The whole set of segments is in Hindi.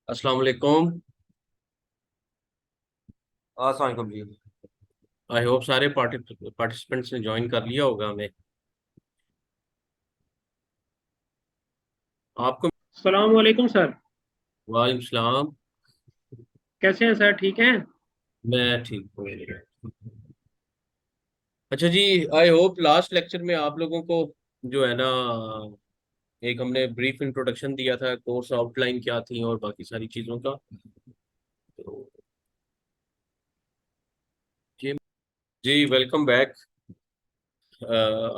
अस्सलाम वालेकुम। अस्सलाम जी। आई होप सारे पार्टिसिपेंट्स ने ज्वाइन कर लिया होगा हमें। आपको। सलाम वालेकुम सर। वालेकुम सलाम। कैसे हैं सर, ठीक हैं? मैं ठीक हूँ। अच्छा जी। आई होप लास्ट लेक्चर में आप लोगों को जो है ना, एक हमने ब्रीफ इंट्रोडक्शन दिया था, कोर्स आउटलाइन क्या थी और बाकी सारी चीज़ों का। तो जी। जी, वेलकम बैक।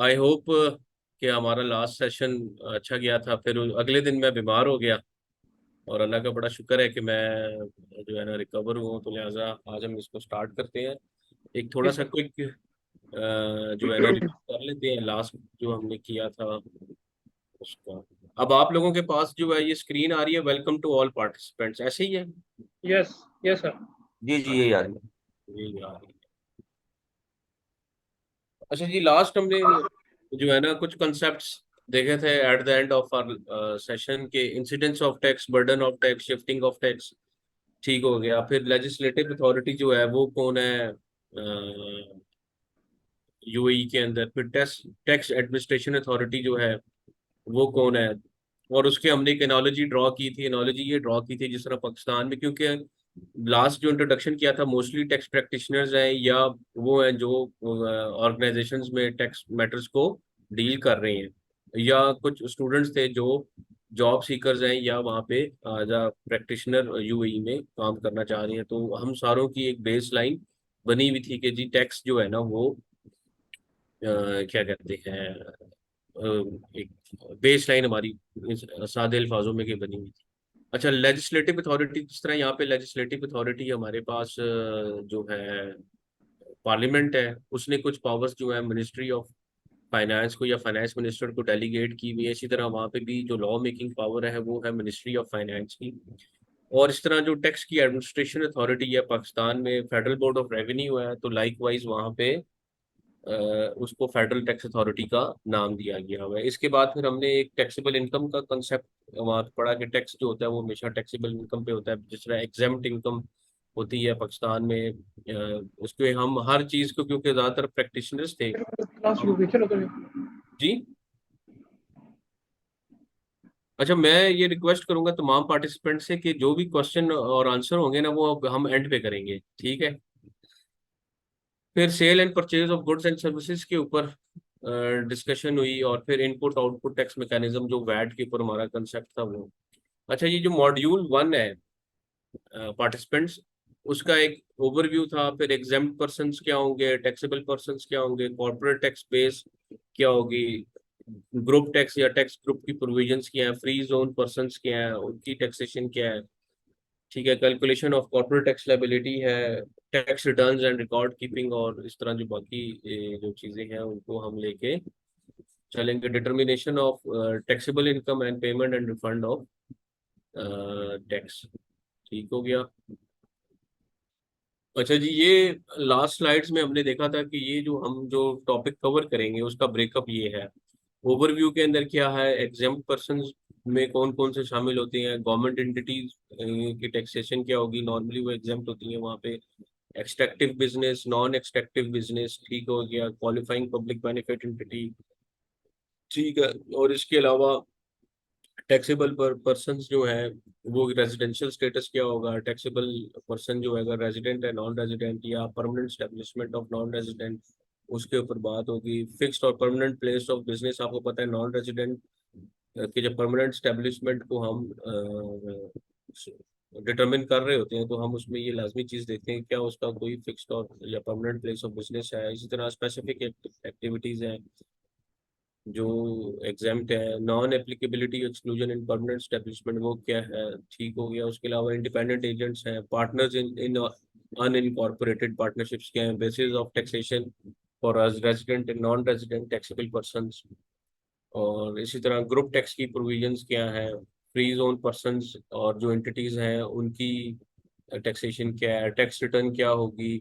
आई होप कि हमारा लास्ट सेशन अच्छा गया था। फिर अगले दिन मैं बीमार हो गया और अल्लाह का बड़ा शुक्र है कि मैं जो है ना रिकवर हुआ हूं, तो लिहाजा आज हम इसको स्टार्ट करते हैं। एक जी थोड़ा सा सर। क्विक जो है ना रिव्यू कर लेते हैं लास्ट जो हमने किया था उसका। अब आप लोगों के पास जो है ये स्क्रीन आ रही है, वेलकम टू ऑल पार्टिसिपेंट्स, ऐसे ही है? यस। Yes sir. जी जी, ये यार। ये आ रही है। अच्छा जी, लास्ट हमने जो है ना कुछ कंसेप्ट्स देखे थे at the end of our session के। Incidence of tax, burden of tax, shifting of tax, ठीक हो गया। फिर लेजिस्लेटिव अथॉरिटी जो है वो कौन है यूएई के अंदर। फिर टैक्स टैक्स एडमिनिस्ट्रेशन अथॉरिटी जो है वो कौन है। और उसके हमने एक एनालॉजी ड्रॉ की थी। एनालॉजी ये ड्रॉ की थी जिस तरह पाकिस्तान में, क्योंकि लास्ट जो इंट्रोडक्शन किया था मोस्टली टैक्स प्रैक्टिशनर्स हैं या वो हैं जो ऑर्गेनाइजेशंस में टैक्स मैटर्स को डील कर रहे हैं, या कुछ स्टूडेंट्स थे जो जॉब सीकर्स हैं या वहाँ पे एज अ प्रैक्टिशनर यूएई में काम करना चाह रहे हैं। तो हम सारों की एक बेस लाइन बनी हुई थी कि जी टैक्स जो है ना वो क्या कहते हैं, एक बेस लाइन हमारी सादे अल्फाजों में के बनी हुई थी। अच्छा, लेजिस्लेटिव अथॉरिटी, जिस तरह यहाँ पे लेजिस्लेटिव अथॉरिटी हमारे पास जो है पार्लियामेंट है, उसने कुछ पावर्स जो है मिनिस्ट्री ऑफ फाइनेंस को या फाइनेंस मिनिस्टर को डेलीगेट की हुई है। इसी तरह वहाँ पे भी जो लॉ मेकिंग पावर है वो है मिनिस्ट्री ऑफ फाइनेंस की। और इस तरह जो टैक्स की एडमिनिस्ट्रेशन अथॉरिटी है पाकिस्तान में फेडरल बोर्ड ऑफ रेवेन्यू है, तो लाइक वाइज वहाँ पे अ, उसको फेडरल टैक्स अथॉरिटी का नाम दिया गया हुआ है। इसके बाद फिर हमने एक टैक्सेबल इनकम का कंसेप्ट वहाँ पे पढ़ा कि टैक्स जो होता है वो हमेशा टैक्सेबल इनकम पे होता है। जिस तरह एग्जेम्प्ट इनकम होती है पाकिस्तान में, उसके हम हर चीज़ को, क्योंकि ज़्यादातर प्रैक्टिशनर्स थे क्लास शुरू हम। हुई, चलो करें। जी। अच्छा, मैं ये रिक्वेस्ट करूंगा तमाम पार्टिसिपेंट से कि जो भी क्वेश्चन और आंसर होंगे ना वो अब हम एंड पे करेंगे, ठीक है? फिर sale and purchase of goods and services के ऊपर डिस्कशन हुई, और फिर इनपुट आउटपुट टैक्स मैकेनिज्म जो वैट के ऊपर हमारा कंसेप्ट था वो। अच्छा, ये जो मॉड्यूल 1 है पार्टिसिपेंट्स, उसका एक ओवरव्यू था। फिर एग्जेम्प्ट पर्सन्स क्या होंगे, टैक्सेबल पर्सन्स क्या होंगे, कॉर्पोरेट टैक्स बेस क्या होगी, ग्रुप टैक्स या टैक्स ग्रुप की प्रोविजंस क्या है, फ्री जोन पर्सन्स क्या है, उनकी टैक्सेशन क्या है, ठीक है, calculation of corporate tax liability है, tax returns and record keeping, और इस तरह जो बाकी जो चीजें हैं उनको हम लेके चलेंगे। Determination of taxable income and payment and refund of tax, ठीक हो गया। अच्छा जी, ये लास्ट स्लाइड्स में हमने देखा था कि ये जो हम जो टॉपिक कवर करेंगे उसका ब्रेकअप ये है। ओवरव्यू के अंदर क्या है, एग्जेम्प्ट पर्सन्स में कौन कौन से शामिल होते हैं, गवर्नमेंट एंटिटीज की टैक्सेशन क्या होगी, नॉर्मली वो एग्जेम्प्ट होती है वहाँ पे। Extractive business, non extractive business, ठीक हो गया। क्वालिफाइंग पब्लिक बेनिफिट एंटिटी, ठीक है। और इसके अलावा टैक्सेबल पर्सन्स जो है वो रेजिडेंशियल स्टेटस क्या होगा, टैक्सेबल पर्सन जो है अगर रेजिडेंट है, नॉन रेजिडेंट या permanent establishment of non resident, उसके ऊपर बात होगी। फिक्स्ड और परमानेंट प्लेस ऑफ बिजनेस, आपको पता है नॉन रेजिडेंट कि जब परमानेंट स्टेब्लिशमेंट को हम डिटरमिन कर रहे होते हैं तो हम उसमें ये लाजमी चीज़ देखते हैं क्या उसका कोई फिक्स्ड और या परमानेंट प्लेस ऑफ बिजनेस है। इसी तरह स्पेसिफिक एक्टिविटीज़ हैं जो एग्जाम्प्ट है। नॉन एप्लीकेबिलिटी एक्सक्लूजन इन परमानेंट स्टेब्लिशमेंट वो क्या है, ठीक हो गया। उसके अलावा इंडिपेंडेंट एजेंट्स हैं, partners in in unincorporated partnerships क्या हैं, basis of taxation for resident and non resident taxable persons. और इसी तरह ग्रुप टैक्स की प्रोविजंस क्या है, फ्री जोन पर्सन्स और जो एंटिटीज हैं उनकी टैक्सेशन क्या है, टैक्स रिटर्न क्या होगी,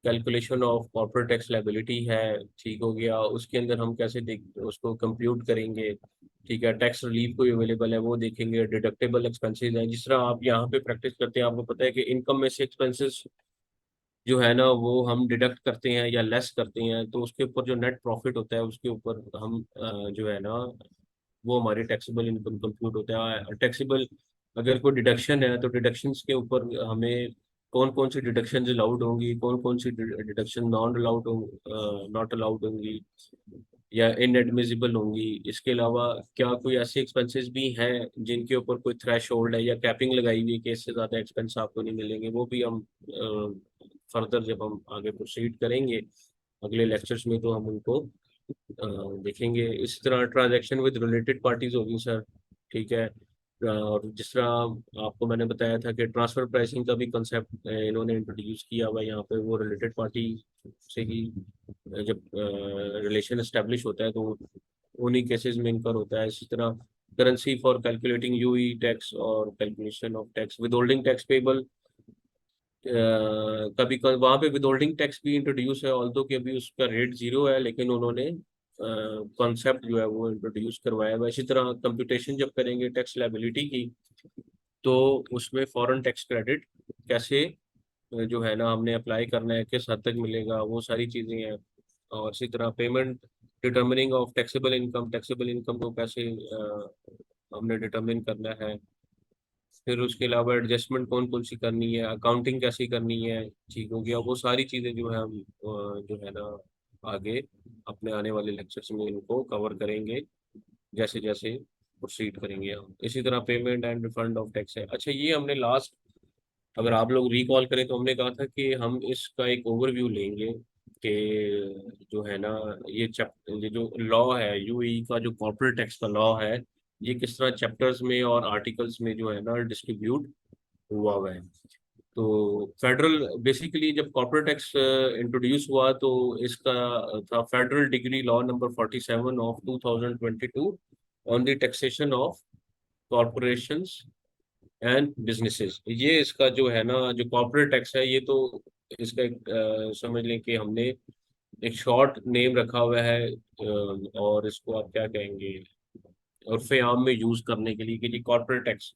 calculation of corporate tax liability है, ठीक हो गया। उसके अंदर हम कैसे देख उसको कंप्यूट करेंगे, ठीक है, टैक्स रिलीफ कोई अवेलेबल है वो देखेंगे, डिडक्टेबल एक्सपेंसेस हैं, जिस तरह आप यहाँ पे प्रैक्टिस करते हैं आपको पता है कि इनकम में से एक्सपेंसेस जो है ना वो हम डिडक्ट करते हैं या लेस करते हैं, तो उसके ऊपर जो नेट प्रॉफिट होता है उसके ऊपर हम जो है ना वो हमारी टैक्सेबल इनकम कंप्यूट होता है। टैक्सेबल अगर कोई डिडक्शन है तो डिडक्शंस के ऊपर हमें कौन कौन सी डिडक्शन अलाउड होंगी, कौन कौन सी डिडक्शन नॉट अलाउड होंगी या इनएडमिसिबल होंगी। इसके अलावा क्या कोई ऐसे एक्सपेंसेस भी हैं जिनके ऊपर कोई थ्रेश होल्ड है या कैपिंग लगाई हुई है कि इससे ज़्यादा एक्सपेंस आपको नहीं मिलेंगे, वो भी हम फर्दर जब हम आगे प्रोसीड करेंगे अगले लेक्चर्स में तो हम उनको देखेंगे। इस तरह ट्रांजैक्शन विद रिलेटेड पार्टीज होगी सर, ठीक है। और जिस तरह आपको मैंने बताया था कि ट्रांसफर प्राइसिंग का भी कंसेप्ट इन्होंने इंट्रोड्यूस किया हुआ है यहाँ पे, वो रिलेटेड पार्टी से ही जब रिलेशन एस्टेब्लिश होता है तो उन्हीं केसेस में इनकर होता है। इसी तरह currency for calculating UAE tax और calculation of tax withholding tax payable. कभी कभी वहाँ पे विदहोल्डिंग टैक्स भी इंट्रोड्यूस है, ऑल्दो कि अभी उसका रेट जीरो है, लेकिन उन्होंने कॉन्सेप्ट जो है वो इंट्रोड्यूस करवाया हुआ है। इसी तरह कंप्यूटेशन जब करेंगे टैक्स लायबिलिटी की तो उसमें फॉरेन टैक्स क्रेडिट कैसे जो है ना हमने अप्लाई करना है, किस हद तक मिलेगा, वो सारी चीज़ें हैं। और इसी तरह payment determining of taxable income को कैसे हमने डिटर्मिन करना है। फिर उसके अलावा एडजस्टमेंट कौन कौन सी करनी है, अकाउंटिंग कैसी करनी है, ठीक हो गया। वो सारी चीज़ें जो है हम जो है ना आगे अपने आने वाले लेक्चर्स में इनको कवर करेंगे जैसे जैसे प्रोसीड करेंगे हम। इसी तरह payment and refund of tax है। अच्छा, ये हमने लास्ट अगर आप लोग रिकॉल करें तो हमने कहा था कि हम इसका एक ओवरव्यू लेंगे कि जो है ना ये जो लॉ है यूएई का, जो कॉर्पोरेट टैक्स का लॉ है, ये किस तरह चैप्टर्स में और आर्टिकल्स में जो है ना डिस्ट्रीब्यूट हुआ हुआ है। तो फेडरल बेसिकली जब कॉर्पोरेट टैक्स इंट्रोड्यूस हुआ तो इसका था federal degree law number 47 of 2022 on the taxation of corporations and businesses. ये इसका जो है ना जो कॉर्पोरेट टैक्स है, ये तो इसका एक समझ लें कि हमने एक शॉर्ट नेम रखा हुआ है और इसको आप क्या कहेंगे उर्फ आम में यूज करने के लिए कि जी कॉर्पोरेट टैक्स।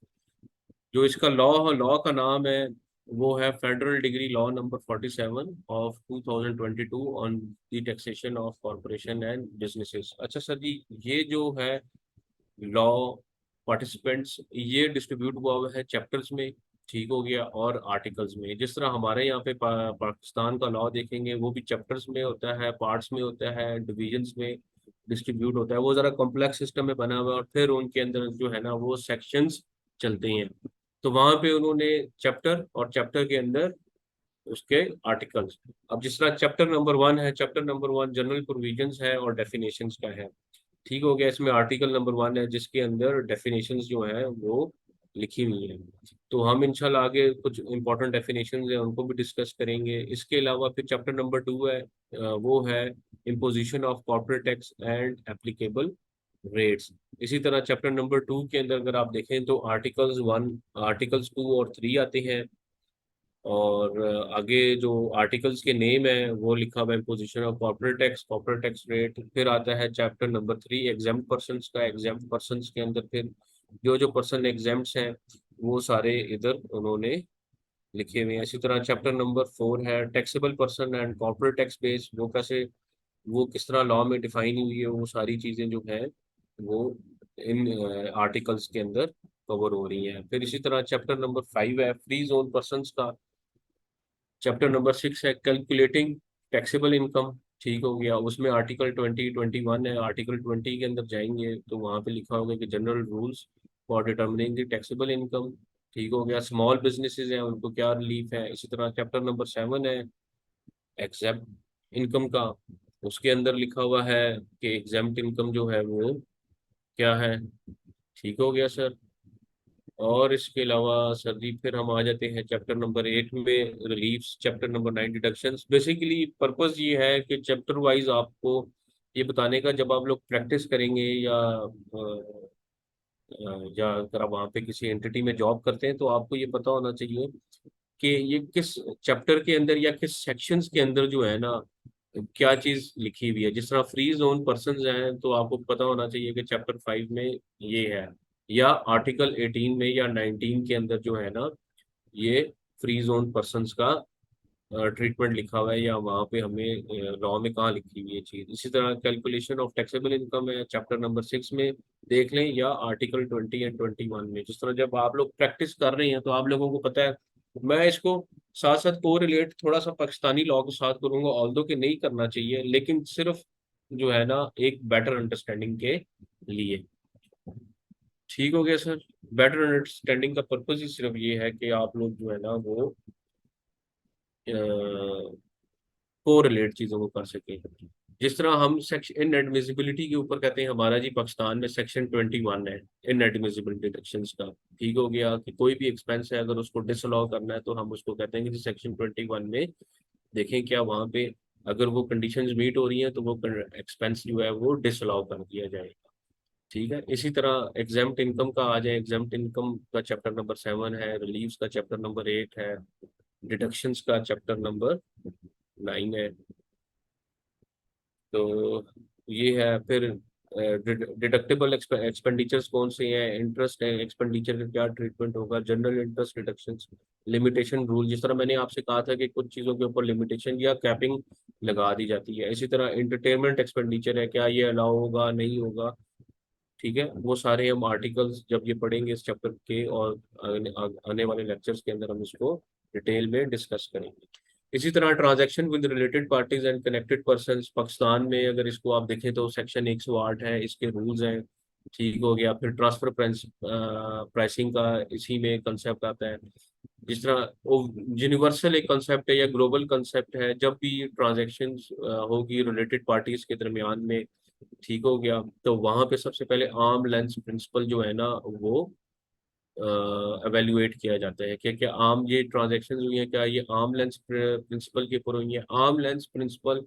जो इसका लॉ का नाम है वो है federal degree law number 47 of 2022 on the taxation of corporation and businesses. अच्छा सर जी, ये जो है लॉ पार्टिसिपेंट्स ये डिस्ट्रीब्यूट हुआ हुआ है चैप्टर्स में, ठीक हो गया, और आर्टिकल्स में। जिस तरह हमारे यहाँ पे पाकिस्तान का लॉ देखेंगे वो भी चैप्टर्स में होता है, पार्ट्स में होता है, डिविजन्स में डिस्ट्रीब्यूट होता है। वो ज़रा कॉम्प्लेक्स सिस्टम में बना हुआ है और फिर उनके अंदर जो है ना वो सेक्शंस चलते हैं। तो वहाँ पे उन्होंने चैप्टर और चैप्टर के अंदर उसके आर्टिकल्स। अब जिस तरह चैप्टर नंबर 1 है, चैप्टर नंबर 1 जनरल प्रोविजंस है और डेफिनेशंस का है, ठीक हो गया। इसमें आर्टिकल नंबर 1 है जिसके अंदर डेफिनेशंस जो है वो लिखी हुई है। तो हम इंशाल्लाह आगे कुछ इंपॉर्टेंट डेफिनेशंस है उनको भी डिस्कस करेंगे। इसके अलावा फिर चैप्टर नंबर 2 है, वो है imposition of corporate tax and applicable rates. इसी तरह चैप्टर नंबर 2 के अंदर अगर आप देखें तो आर्टिकल्स 2 और 3 आते हैं। और आगे जो आर्टिकल्स के नेम है वो लिखा हुआ है position of corporate tax rate. फिर आता है चैप्टर नंबर 3 एग्जाम्प्ट पर्सन्स का। एग्जाम्प्ट पर्सन्स के अंदर फिर जो जो पर्सन एग्जाम्प्ट्स हैं वो सारे इधर उन्होंने लिखे हुए हैं। इसी तरह चैप्टर नंबर 4 है taxable person and corporate tax base, वो किस तरह लॉ में डिफाइन हुई है, वो सारी चीज़ें जो है वो इन आर्टिकल्स के अंदर कवर हो रही हैं। फिर इसी तरह चैप्टर नंबर 5 है फ्री जोन पर्सन्स का। चैप्टर नंबर 6 है कैलकुलेटिंग टैक्सेबल इनकम, ठीक हो गया। उसमें आर्टिकल 20 21 है। आर्टिकल 20 के अंदर जाएंगे तो वहाँ पे लिखा होगा कि general rules for determining the taxable income, ठीक हो गया। स्मॉल बिजनेसेस हैं उनको क्या रिलीफ है। इसी तरह चैप्टर नंबर 7 है एग्जेम्प्ट इनकम का। उसके अंदर लिखा हुआ है कि एग्जेम्प्ट इनकम जो है वो क्या है, ठीक हो गया सर। और इसके अलावा सर जी फिर हम आ जाते हैं चैप्टर नंबर 8 में reliefs, chapter number 9 deductions. Basically purpose ये है कि चैप्टर वाइज आपको ये बताने का, जब आप लोग प्रैक्टिस करेंगे या अगर आप वहाँ पे किसी एंटिटी में जॉब करते हैं तो आपको ये पता होना चाहिए कि ये किस चैप्टर के अंदर या किस सेक्शंस के अंदर जो है ना क्या चीज लिखी हुई है। जिस तरह फ्री जोन पर्सन हैं तो आपको पता होना चाहिए कि चैप्टर 5 में ये है, या आर्टिकल 18 में या 19 के अंदर जो है ना, ये फ्री जोन पर्संस का ट्रीटमेंट लिखा हुआ है, या वहाँ पे हमें लॉ में कहाँ लिखी हुई है चीज। इसी तरह कैलकुलेशन ऑफ टैक्सेबल इनकम है चैप्टर नंबर 6 में देख लें, या आर्टिकल 20 एंड 21 में। जिस तरह जब आप लोग प्रैक्टिस कर रहे हैं तो आप लोगों को पता है, मैं इसको साथ साथ को रिलेट थोड़ा सा पाकिस्तानी लॉ के साथ करूंगा, ऑल्दो कि नहीं करना चाहिए, लेकिन सिर्फ जो है ना एक बेटर अंडरस्टैंडिंग के लिए। ठीक हो गया सर। बेटर अंडरस्टैंडिंग का पर्पज ही सिर्फ ये है कि आप लोग जो है ना वो को रिलेट चीजों को कर सके। जिस तरह हम सेक्शन इनएडमिसिबिलिटी के ऊपर कहते हैं, हमारा जी पाकिस्तान में सेक्शन 21 है इनएडमिसिबल डिडक्शंस का। ठीक हो गया कि कोई भी एक्सपेंस है अगर उसको डिसअलाउ करना है तो हम उसको कहते हैं कि सेक्शन 21 में देखें क्या वहाँ पे अगर वो कंडीशंस मीट हो रही हैं तो वो एक्सपेंस जो है वो डिसअलाउ कर दिया जाएगा। ठीक है। इसी तरह एग्जाम्प्ट इनकम का आ जाए, एग्जाम्प्ट इनकम का चैप्टर नंबर 7 है, रिलीव्स का चैप्टर नंबर 8 है, डिडक्शंस का चैप्टर नंबर 9 है। तो ये है। फिर डिडक्टेबल एक्सपेंडिचर्स कौन से हैं, इंटरेस्ट है एक्सपेंडिचर का क्या ट्रीटमेंट होगा, general interest deductions, limitation rule. जिस तरह मैंने आपसे कहा था कि कुछ चीज़ों के ऊपर लिमिटेशन या कैपिंग लगा दी जाती है। इसी तरह इंटरटेनमेंट एक्सपेंडिचर है, क्या ये अलाउ होगा नहीं होगा। ठीक है। वो सारे हम आर्टिकल्स जब ये पढ़ेंगे इस चैप्टर के, और आने वाले लेक्चर्स के अंदर हम इसको डिटेल में डिस्कस करेंगे। इसी तरह transaction with related parties and connected persons, Pakistan में अगर इसको आप देखें तो सेक्शन 108 है, इसके रूल्स हैं। ठीक हो गया। फिर ट्रांसफर प्राइसिंग का इसी में कंसेप्ट आता है। जिस तरह यूनिवर्सल एक कंसेप्ट है या ग्लोबल कंसेप्ट है, जब भी ट्रांजेक्शन होगी रिलेटेड पार्टीज के दरमियान में, ठीक हो गया, तो वहां पे सबसे पहले आर्म लेंथ प्रिंसिपल जो है ना वो एवेल्युएट किया जाता है कि क्या आर्म ये ट्रांजेक्शन हुई है, क्या ये आर्म लेंथ प्रिंसिपल के ऊपर हुई है। आर्म लेंथ प्रिंसिपल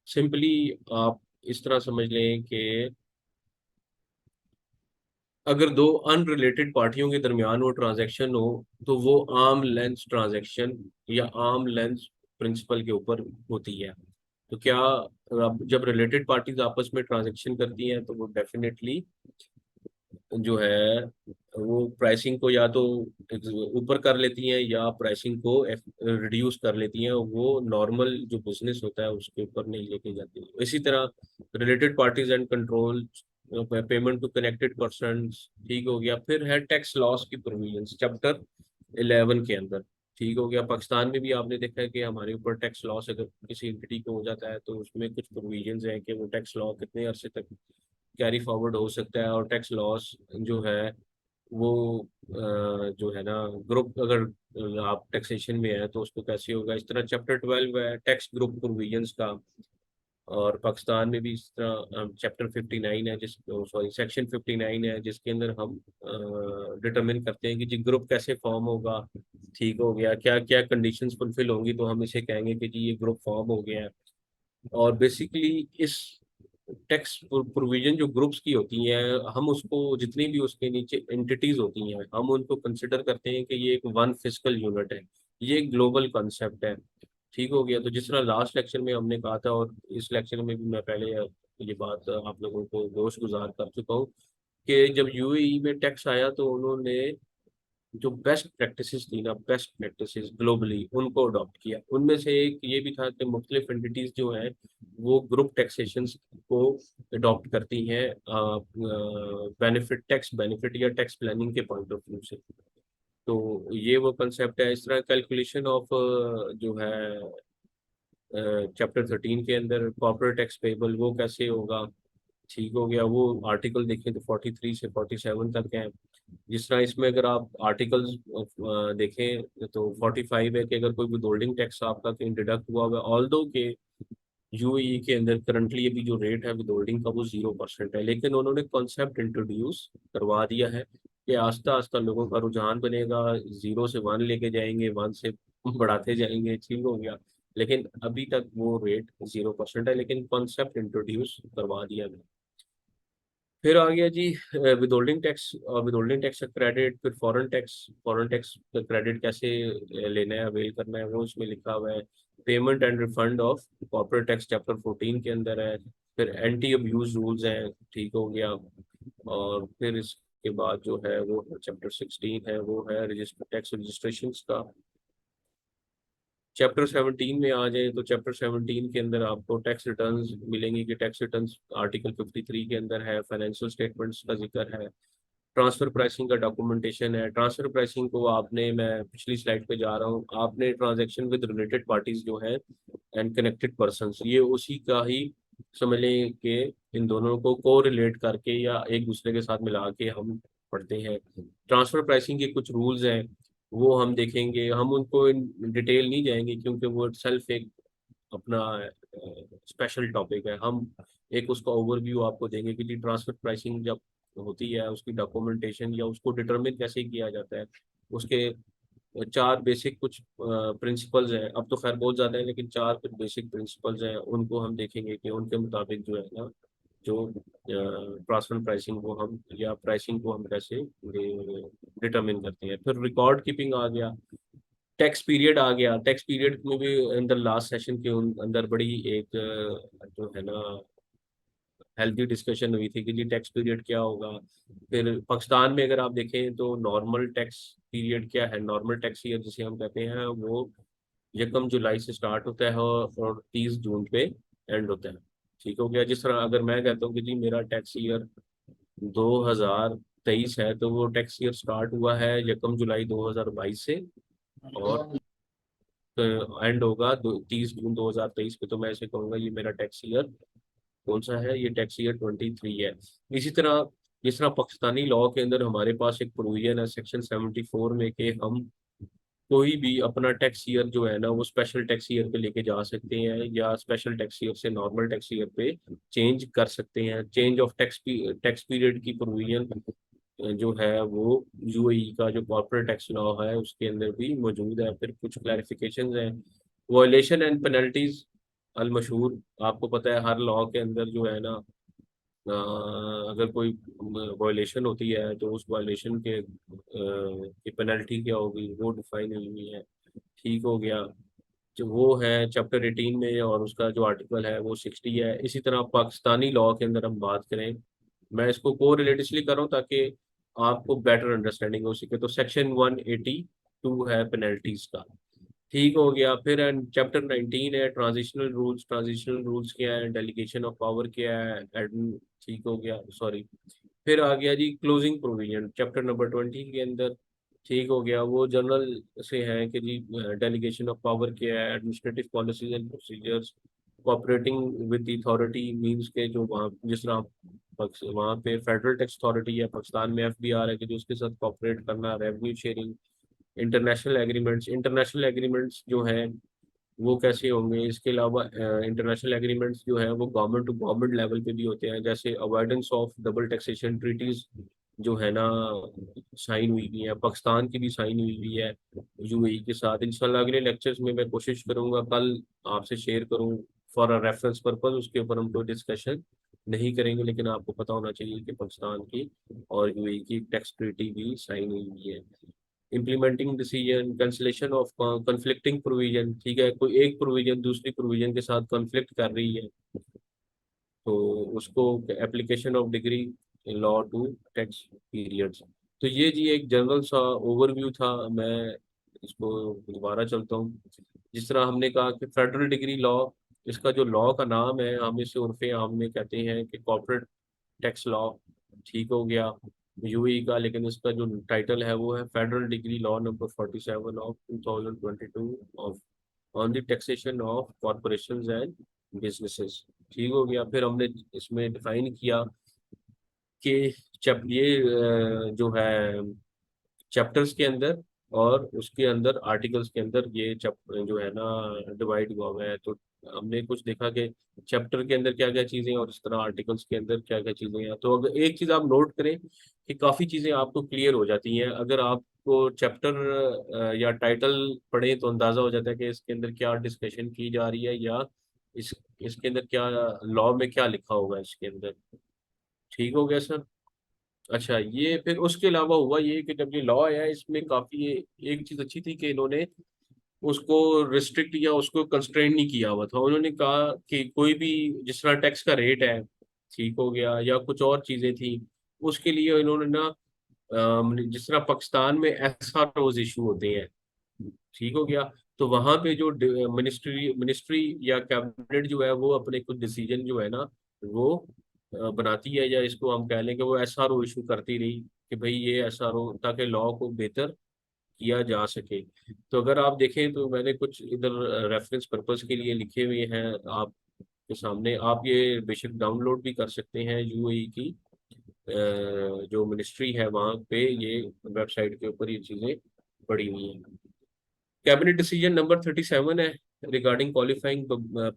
सिंपली आप इस तरह समझ लें कि अगर दो अनरिलेटेड पार्टियों के दरमियान वो ट्रांजैक्शन हो तो वो आर्म लेंथ ट्रांजैक्शन या आर्म लेंथ प्रिंसिपल के ऊपर होती है। तो क्या जब रिलेटेड पार्टीज आपस में ट्रांजैक्शन करती हैं तो वो डेफिनेटली जो है वो प्राइसिंग को या तो ऊपर कर लेती हैं या प्राइसिंग को रिड्यूस कर लेती हैं, वो नॉर्मल जो बिजनेस होता है उसके ऊपर नहीं लेके जाती। इसी तरह related parties and control, payment to connected person. ठीक हो गया। फिर है टैक्स लॉस की प्रोविजंस चैप्टर 11 के अंदर। ठीक हो गया। पाकिस्तान में भी आपने देखा है कि हमारे ऊपर टैक्स लॉस अगर किसी एंटिटी को हो जाता है तो उसमें कुछ प्रोविजंस हैं कि वो टैक्स लॉ कितने अरसे तक कैरी फॉरवर्ड हो सकता है, और टैक्स लॉस जो है वो जो है ना ग्रुप अगर आप टैक्सेशन में है तो उसको कैसे होगा। इस तरह चैप्टर 12 है टैक्स ग्रुप प्रोविजंस का। और पाकिस्तान में भी इस तरह चैप्टर 59 है, जिस सॉरी सेक्शन 59 है, जिसके अंदर हम डिटरमिन करते हैं कि जी ग्रुप कैसे फॉर्म होगा। ठीक हो गया। क्या क्या कंडीशंस फुलफिल होंगी तो हम इसे कहेंगे कि जी ये ग्रुप फॉर्म हो गया है। और बेसिकली इस टैक्स प्रोविजन जो ग्रुप्स की होती हैं, हम उसको जितनी भी उसके नीचे एंटिटीज होती हैं हम उनको कंसिडर करते हैं कि ये एक वन फिस्कल यूनिट है, ये एक ग्लोबल कॉन्सेप्ट है। ठीक हो गया। तो जिस तरह लास्ट लेक्चर में हमने कहा था और इस लेक्चर में भी मैं पहले ये बात आप लोगों को गोश गुजार कर चुका हूँ कि जब यूएई में टैक्स आया तो उन्होंने जो बेस्ट प्रैक्टिसेस थी ना, बेस्ट प्रैक्टिसेस ग्लोबली उनको अडॉप्ट किया। उनमें से एक ये भी था कि मुख्तलिफ एंटिटीज जो हैं वो ग्रुप टैक्सेशन को अडॉप्ट करती हैं बेनिफिट टैक्स बेनिफिट या टैक्स प्लानिंग के पॉइंट ऑफ व्यू से। तो ये वो कंसेप्ट है। इस तरह कैलकुलेशन ऑफ जो है चैप्टर 13 के अंदर कॉर्पोरेट टैक्स पेबल वो कैसे होगा। ठीक हो गया। वो आर्टिकल देखें तो 43 से 47 तक है। जिस तरह इसमें अगर आप आर्टिकल्स देखें तो 45 है कि अगर कोई विदहोल्डिंग टैक्स आपका कहीं डिडक्ट हुआ हुआ है, ऑल्दो के यूएई के अंदर करंटली अभी जो रेट है विदहोल्डिंग का वो 0% है, लेकिन उन्होंने कॉन्सेप्ट इंट्रोड्यूस करवा दिया है कि आस्ता आस्ता लोगों का रुझान बनेगा, 0 से 1 लेके जाएंगे, 1 से बढ़ाते जाएंगे। ठीक हो गया। लेकिन अभी तक वो रेट 0% है, लेकिन कॉन्सेप्ट इंट्रोड्यूस करवा दिया गया। फिर आ गया जी विदहोल्डिंग टैक्स और विदहोल्डिंग टैक्स का क्रेडिट। फिर फॉरेन टैक्स का क्रेडिट कैसे लेना है, अवेल करना है, वो इसमें लिखा हुआ है। Payment and refund of corporate tax chapter 14 के अंदर है। फिर एंटी अब्यूज रूल्स हैं, ठीक हो गया। और फिर इसके बाद जो है वो चैप्टर 16 है, वो है रजिस्टर टैक्स रजिस्ट्रेशन का। चैप्टर 17 में आ जाए तो चैप्टर 17 के अंदर आपको टैक्स रिटर्न्स मिलेंगी कि टैक्स रिटर्न्स आर्टिकल 53 के अंदर है, फाइनेंशियल स्टेटमेंट्स का जिक्र है, ट्रांसफर प्राइसिंग का डॉक्यूमेंटेशन है। ट्रांसफर प्राइसिंग को आपने, मैं पिछली स्लाइड पे जा रहा हूँ, आपने ट्रांजैक्शन विद रिलेटेड पार्टीज जो है एंड कनेक्टेड पर्संस, ये उसी का ही समझ लें कि इन दोनों को को रिलेट करके या एक दूसरे के साथ मिला के हम पढ़ते हैं। ट्रांसफर प्राइसिंग के कुछ रूल्स हैं, वो हम देखेंगे, हम उनको इन डिटेल नहीं जाएंगे क्योंकि वो सेल्फ एक अपना स्पेशल टॉपिक है। हम एक उसका ओवरव्यू आपको देंगे कि जी ट्रांसफर प्राइसिंग जब होती है उसकी डॉक्यूमेंटेशन या उसको डिटरमिन कैसे किया जाता है, उसके चार बेसिक कुछ प्रिंसिपल्स हैं। अब तो खैर बहुत ज़्यादा है, लेकिन चार कुछ बेसिक प्रिंसिपल्स हैं, उनको हम देखेंगे कि उनके मुताबिक जो है ना, जो ट्रांसफर प्राइसिंग को हम या प्राइसिंग को हम कैसे डिटरमिन करते हैं। फिर रिकॉर्ड कीपिंग आ गया, टैक्स पीरियड आ गया। टैक्स पीरियड में भी अंदर लास्ट सेशन के अंदर बड़ी एक जो है ना हेल्थी डिस्कशन हुई थी कि जी टैक्स पीरियड क्या होगा। फिर पाकिस्तान में अगर आप देखें तो नॉर्मल टैक्स पीरियड क्या है, नॉर्मल टैक्स ईयर जिसे हम कहते हैं, वो 1 जुलाई से स्टार्ट होता है और 30 जून पे एंड होता है। ठीक हो गया। जिस तरह अगर मैं कहता हूँ कि जी मेरा टैक्स ईयर 2023 है, तो वो टैक्स ईयर स्टार्ट हुआ है 1 जुलाई 2022 से और एंड होगा 30 जून 2023 पे। तो मैं ऐसे कहूँगा ये मेरा टैक्स ईयर कौन सा है, ये टैक्स ईयर 23 है। इसी तरह जिस तरह पाकिस्तानी लॉ के अंदर हमारे पास एक प्रोविजन है सेक्शन 74 में कि हम कोई भी अपना टैक्स ईयर जो है ना वो स्पेशल टैक्स ईयर पे लेके जा सकते हैं या स्पेशल टैक्स ईयर से नॉर्मल टैक्स ईयर पे चेंज कर सकते हैं। चेंज ऑफ टैक्स पीरियड की प्रोविजन जो है वो यूएई का जो कॉर्पोरेट टैक्स लॉ है उसके अंदर भी मौजूद है। फिर कुछ क्लैरिफिकेशंस हैं, वॉयलेशन एंड पेनल्टीज अल मशहूर। आपको पता है हर लॉ के अंदर जो है ना अगर कोई वायलेशन होती है तो उस वायलेशन के की पेनल्टी क्या होगी वो डिफाइन हुई है। ठीक हो गया। जो वो है चैप्टर 18 में और उसका जो आर्टिकल है वो 60 है। इसी तरह पाकिस्तानी लॉ के अंदर हम बात करें, मैं इसको को रिलेट इसलिए कर रहा हूँ ताकि आपको बेटर अंडरस्टैंडिंग हो सके। तो सेक्शन 182 है पेनल्टीज का। ठीक हो गया। फिर चैप्टर 19 है ट्रांजिशनल रूल्स। ट्रांजिशनल रूल्स क्या है, डेलीगेशन ऑफ पावर क्या है, एडमिन। ठीक हो गया, सॉरी। फिर आ गया जी क्लोजिंग प्रोविजन चैप्टर नंबर 20 के अंदर। ठीक हो गया, वो जनरल से है कि जी डेलीगेशन ऑफ पावर क्या है, administrative policies and procedures, cooperating with the authority means के जो वहाँ जिस तरह वहाँ पे फेडरल टैक्स अथॉरिटी है, पाकिस्तान में एफबीआर है कि जो उसके साथ कोऑपरेट करना, रेवेन्यू शेयरिंग, इंटरनेशनल एग्रीमेंट्स जो हैं वो कैसे होंगे। इसके अलावा इंटरनेशनल एग्रीमेंट्स जो है वो गवर्नमेंट टू गवर्नमेंट लेवल पे भी होते हैं, जैसे avoidance of double taxation treaties जो है ना साइन हुई हुई है, पाकिस्तान की भी साइन हुई हुई है यूएई के साथ। इंशाल्लाह अगले लेक्चर्स में मैं कोशिश करूंगा कल आपसे शेयर करूं फॉर अ रेफरेंस पर्पज। उसके ऊपर हम कोई डिस्कशन नहीं करेंगे, लेकिन आपको पता होना चाहिए कि पाकिस्तान की और यूएई की टैक्स ट्रीटी भी साइन हुई हुई है। Implementing decision, cancellation of conflicting provision. ठीक है, कोई एक प्रोविजन दूसरी प्रोविजन के साथ कॉन्फ्लिक्ट कर रही है तो उसको application of degree law to tax periods. तो ये जी एक जनरल सा ओवरव्यू था। मैं इसको दोबारा चलता हूँ। जिस तरह हमने कहा कि फेडरल डिग्री लॉ, इसका जो लॉ का नाम है हम इसे उर्फे आम में कहते हैं कि कॉर्पोरेट टैक्स लॉ। ठीक हो गया यूएई का, लेकिन इसका जो टाइटल है वो है federal degree law number 47 of 2022 of on the taxation of corporations and businesses. ठीक हो गया। फिर हमने इसमें डिफाइन किया कि जब ये जो है चैप्टर्स के अंदर और उसके अंदर आर्टिकल्स के अंदर ये जो है ना डिवाइड हुआ हुआ है। तो हमने कुछ देखा कि चैप्टर के अंदर क्या क्या चीजें और इस तरह आर्टिकल्स के अंदर क्या क्या चीजें हैं। तो अगर एक चीज आप नोट करें कि काफी चीजें आपको क्लियर हो जाती हैं अगर आपको चैप्टर या टाइटल पढ़े तो अंदाजा हो जाता है कि इसके अंदर क्या डिस्कशन की जा रही है या इस इसके अंदर क्या लॉ में क्या लिखा होगा इसके अंदर। ठीक हो गया सर। अच्छा, ये फिर उसके अलावा हुआ ये कि जब ये लॉ आया इसमें काफी एक चीज अच्छी थी कि इन्होंने उसको रिस्ट्रिक्ट या उसको कंस्ट्रेन नहीं किया हुआ था। उन्होंने कहा कि कोई भी जिस तरह टैक्स का रेट है, ठीक हो गया, या कुछ और चीजें थी, उसके लिए इन्होंने ना जिस तरह पाकिस्तान में SROs इशू होते हैं, ठीक हो गया, तो वहां पे जो मिनिस्ट्री मिनिस्ट्री या कैबिनेट जो है वो अपने कुछ डिसीजन जो है ना वो बनाती है, या इसको हम कह लें कि वो SRO इशू करती रही कि भाई ये SRO, ताकि लॉ को बेहतर किया जा सके। तो अगर आप देखें तो मैंने कुछ इधर रेफरेंस पर्पस के लिए लिखे हुए हैं आपके सामने, आप ये बेशक डाउनलोड भी कर सकते हैं। UAE की जो मिनिस्ट्री है वहाँ पे ये वेबसाइट के ऊपर ये चीज़ें पड़ी हुई हैं। कैबिनेट डिसीजन नंबर 37 है regarding qualifying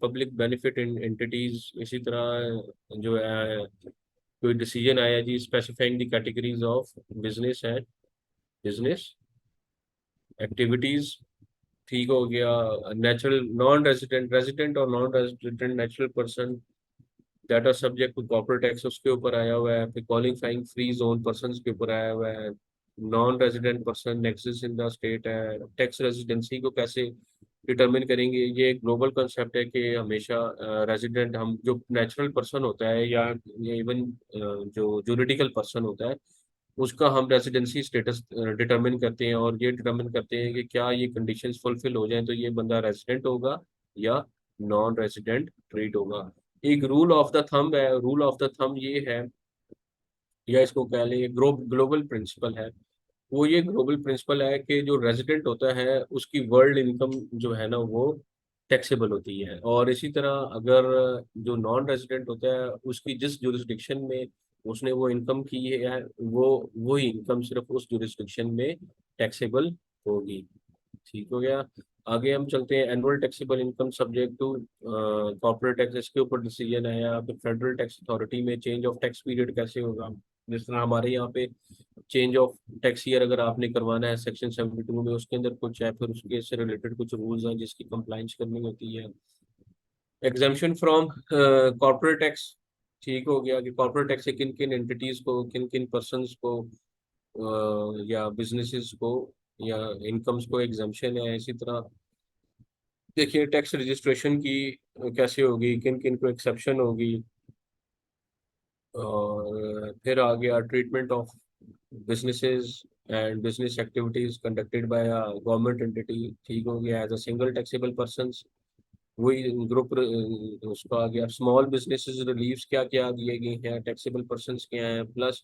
public benefit in entities. इसी तरह जो है कोई डिसीजन आया जी, specifying the categories of business है, बिजनेस एक्टिविटीज, ठीक हो गया। नेचुरल नॉन रेजिडेंट, रेजिडेंट और non resident natural person that are subject to corporate tax, उसके ऊपर आया हुआ है। फिर क्वालिफाइंग फ्री जोन पर्सन के ऊपर आया हुआ है। Non resident person exist in the state है। टैक्स रेजिडेंसी को कैसे डिटरमिन करेंगे, ये एक ग्लोबल कंसेप्ट है कि हमेशा रेजिडेंट, हम जो नेचुरल पर्सन होता है या इवन जो जुरिडिकल पर्सन होता है उसका हम रेजिडेंसी स्टेटस डिटरमिन करते हैं, और ये डिटरमिन करते हैं कि क्या ये कंडीशंस फुलफिल हो जाएं तो ये बंदा रेजिडेंट होगा या नॉन रेजिडेंट ट्रीट होगा। एक रूल ऑफ द थंब है, रूल ऑफ द थंब ये है, या इसको कह लें ग्लोबल प्रिंसिपल है। वो ये ग्लोबल प्रिंसिपल है कि जो रेजिडेंट होता है उसकी वर्ल्ड इनकम जो है ना वो टैक्सेबल होती है, और इसी तरह अगर जो नॉन रेजिडेंट होता है उसकी जिस जुरिस्डिक्शन में उसने वो इनकम की है वो ही इनकम सिर्फ उस जुरिस्डिक्शन में टैक्सेबल होगी, ठीक हो गया। आगे हम चलते हैं। Annual taxable income subject to corporate tax, इसके ऊपर डिसीजन आया। फिर फेडरल टैक्स अथॉरिटी में चेंज ऑफ टैक्स पीरियड कैसे होगा, जिस तरह हमारे यहाँ पे चेंज ऑफ टैक्स ईयर अगर आपने करवाना है सेक्शन 72 में, उसके अंदर कुछ है, फिर उसके से रिलेटेड कुछ रूल्स हैं जिसकी कंप्लाइंस करनी होती है। एग्जाम्पशन फ्रॉम कॉर्पोरेट टैक्स, ठीक हो गया कि कॉर्पोरेट टैक्स किन किन एंटिटीज को, किन किन पर्सनस को या बिजनेसेस को या इनकम्स को एग्जाम्पशन है। इसी तरह देखिए टैक्स रजिस्ट्रेशन की कैसे होगी, किन किन को एक्सेप्शन होगी, और फिर आ गया treatment of businesses and business activities conducted by a government entity, ठीक हो गया as a single taxable persons, वही ग्रुप उसका आ गया। स्मॉल बिजनेसेस रिलीव्स क्या क्या दिए गए हैं, टैक्सेबल पर्सन्स क्या हैं, प्लस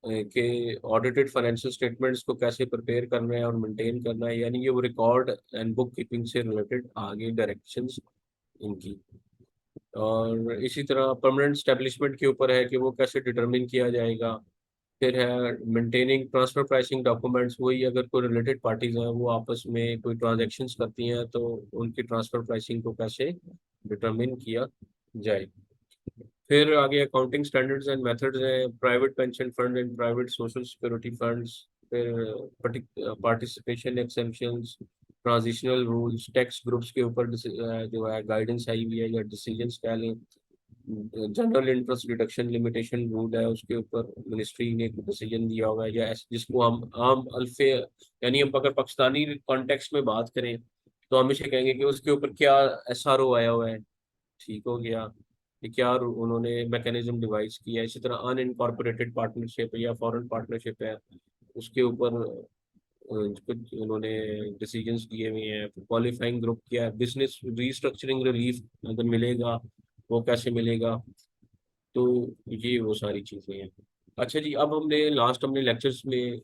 के ऑडिटेड फाइनेंशियल स्टेटमेंट्स को कैसे प्रिपेयर करना है और मेंटेन करना है, यानी ये वो रिकॉर्ड एंड बुक कीपिंग से रिलेटेड आगे डायरेक्शंस इनकी। और इसी तरह परमानेंट स्टेब्लिशमेंट के ऊपर है कि वो कैसे डिटरमिन किया जाएगा। फिर है मेंटेनिंग ट्रांसफर प्राइसिंग डॉक्यूमेंट्स, वही अगर कोई रिलेटेड पार्टीज हैं वो आपस में कोई ट्रांजैक्शंस करती हैं तो उनकी ट्रांसफर प्राइसिंग को कैसे डिटरमिन किया जाए। फिर आगे अकाउंटिंग स्टैंडर्ड्स एंड मेथड्स हैं, private pension fund and private social security funds. फिर participation exemptions, transitional rules, tax groups के ऊपर जो है गाइडेंस आई हुई है या डिसीजंस कह लें। General interest deduction limitation rule है, उसके ऊपर मिनिस्ट्री ने डिसीजन दिया हुआ है, या जिसको हम आम अल्फे, यानी हम अगर पाकिस्तानी कॉन्टेक्स्ट में बात करें तो हम इसे कहेंगे कि उसके ऊपर क्या SRO आया हुआ है, ठीक हो गया कि क्या उन्होंने मैकेनिज्म डिवाइस किया है। इसी तरह अनइनकॉर्पोरेटेड पार्टनरशिप या फॉरेन पार्टनरशिप है, उसके ऊपर कुछ उन्होंने डिसीजंस दिए हुए हैं। क्वालिफाइंग ग्रुप क्या है, बिजनेस रीस्ट्रक्चरिंग रिलीफ अगर मिलेगा वो कैसे मिलेगा, तो ये वो सारी चीज़ें हैं। अच्छा जी, अब हमने लेक्चर्स में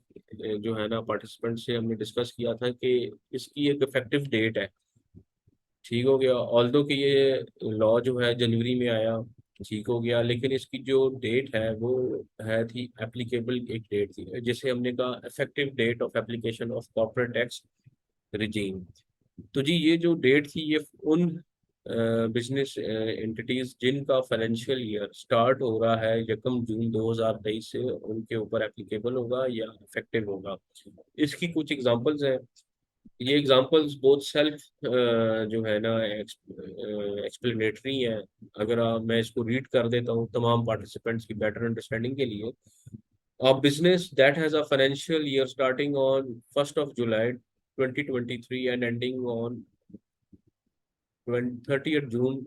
जो है ना पार्टिसिपेंट से हमने डिस्कस किया था कि इसकी एक इफेक्टिव डेट है, ठीक हो गया। ऑल्दो कि ये लॉ जो है जनवरी में आया, ठीक हो गया, लेकिन इसकी जो डेट है वो है थी एप्लीकेबल, एक डेट थी जिसे हमने कहा effective date of application of corporate tax regime. तो जी ये जो डेट थी ये उन बिजनेस एंटिटीज जिनका फाइनेंशियल ईयर स्टार्ट हो रहा है 1 जून 2023 से, उनके ऊपर एप्लीकेबल होगा या इफेक्टिव होगा। इसकी कुछ एग्जांपल्स हैं। ये एग्जांपल्स बहुत सेल्फ जो है ना एक्सप्लेनेटरी हैं। अगर मैं इसको रीड कर देता हूँ तमाम पार्टिसिपेंट्स की बेटर अंडरस्टैंडिंग के लिए। A business that has a financial year starting on 1st of July 2023 and ending on 30th June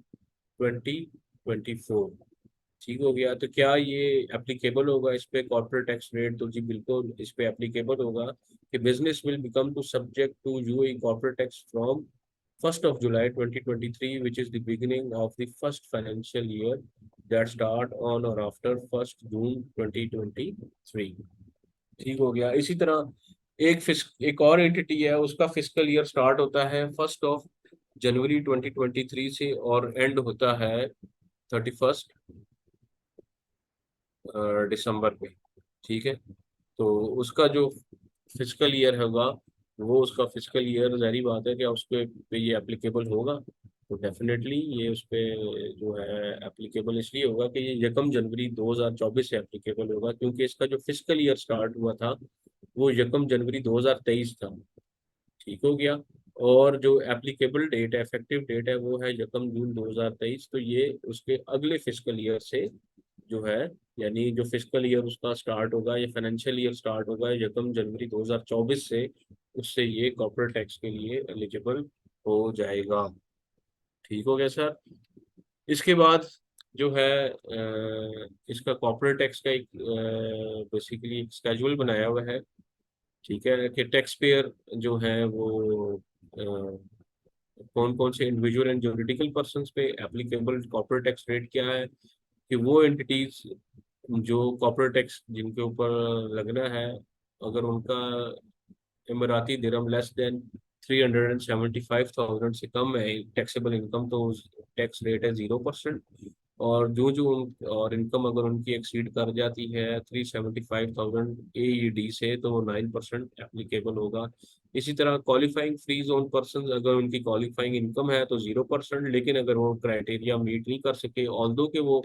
2024। ठीक हो गया। तो क्या ये एप्लीकेबल होगा इस पे कॉर्पोरेट टैक्स रेट? तो जी बिल्कुल इस पे एप्लीकेबल होगा कि business will become to subject to UAE corporate tax from 1st of July 2023, which is the beginning of the first financial year that start on or after 1st June 2023। ठीक हो गया। इसी तरह एक और एंटिटी है, उसका फिस्कल ईयर स्टार्ट होता है 1 जनवरी 2023 से और एंड होता है 31 दिसंबर पे। ठीक है। तो उसका जो फिस्कल ईयर होगा, वो उसका फिस्कल ईयर जारी बात है कि उसके पे ये एप्लीकेबल होगा। तो डेफिनेटली ये उस पे जो है एप्लीकेबल इसलिए होगा कि ये 1 जनवरी 2024 से एप्लीकेबल होगा, क्योंकि इसका जो फिस्कल ईयर स्टार्ट हुआ था वो 1 जनवरी 2023 था। ठीक हो गया। और जो एप्लीकेबल डेट है, इफेक्टिव डेट है, वो है 1 जून 2023। तो ये उसके अगले फिस्कल ईयर से जो है, यानी जो फिस्कल ईयर उसका स्टार्ट होगा, ये फाइनेंशियल ईयर स्टार्ट होगा 1 जनवरी 2024 से, उससे ये कॉर्पोरेट टैक्स के लिए एलिजिबल हो जाएगा। ठीक हो गया सर। इसके बाद जो है इसका कॉर्पोरेट टैक्स का एक बेसिकली एक स्केड्यूल बनाया हुआ है। ठीक है कि टैक्स पेयर जो है वो कौन कौन से इंडिविजुअल एंड जुरिडिकल पर्सन्स पे एप्लीकेबल कॉर्पोरेट टैक्स रेट क्या है, कि वो एंटिटीज जो कॉर्पोरेट टैक्स जिनके ऊपर लगना है, अगर उनका इमराती दिरहम लेस देन 375,000 से कम है टैक्सेबल इनकम, तो टैक्स रेट है 0%। और और इनकम अगर उनकी एक्सीड कर जाती है 375,000 AED से, तो वो 9% एप्लीकेबल होगा। इसी तरह क्वालिफाइंग फ्री जोन पर्सन, अगर उनकी क्वालिफाइंग इनकम है तो 0%, लेकिन अगर वो क्राइटेरिया मीट नहीं कर सके, ऑल्दो कि वो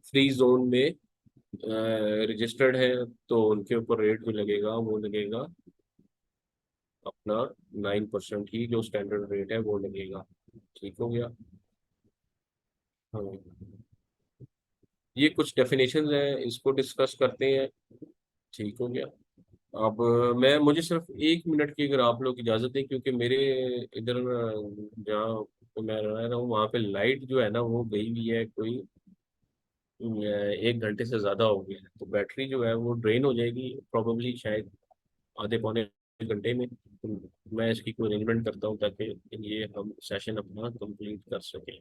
फ्री जोन में रजिस्टर्ड है, तो उनके ऊपर रेट जो लगेगा वो लगेगा अपना 9% ही, जो स्टैंडर्ड रेट है वो लगेगा। ठीक हो गया। हाँ, ये कुछ डेफिनेशंस हैं, इसको डिस्कस करते हैं। ठीक हो गया। अब मुझे सिर्फ 1 मिनट की अगर आप लोग इजाज़त दें, क्योंकि मेरे इधर जहाँ पे मैं रह रहा हूँ वहाँ पे लाइट जो है ना वो गई हुई है, कोई 1 घंटे से ज़्यादा हो गया है। तो बैटरी जो है वो ड्रेन हो जाएगी प्रॉबेबली, शायद आधे पौने घंटे में। तो मैं इसकी कोई अरेंजमेंट करता हूँ ताकि ये हम सेशन अपना कंप्लीट कर सकें।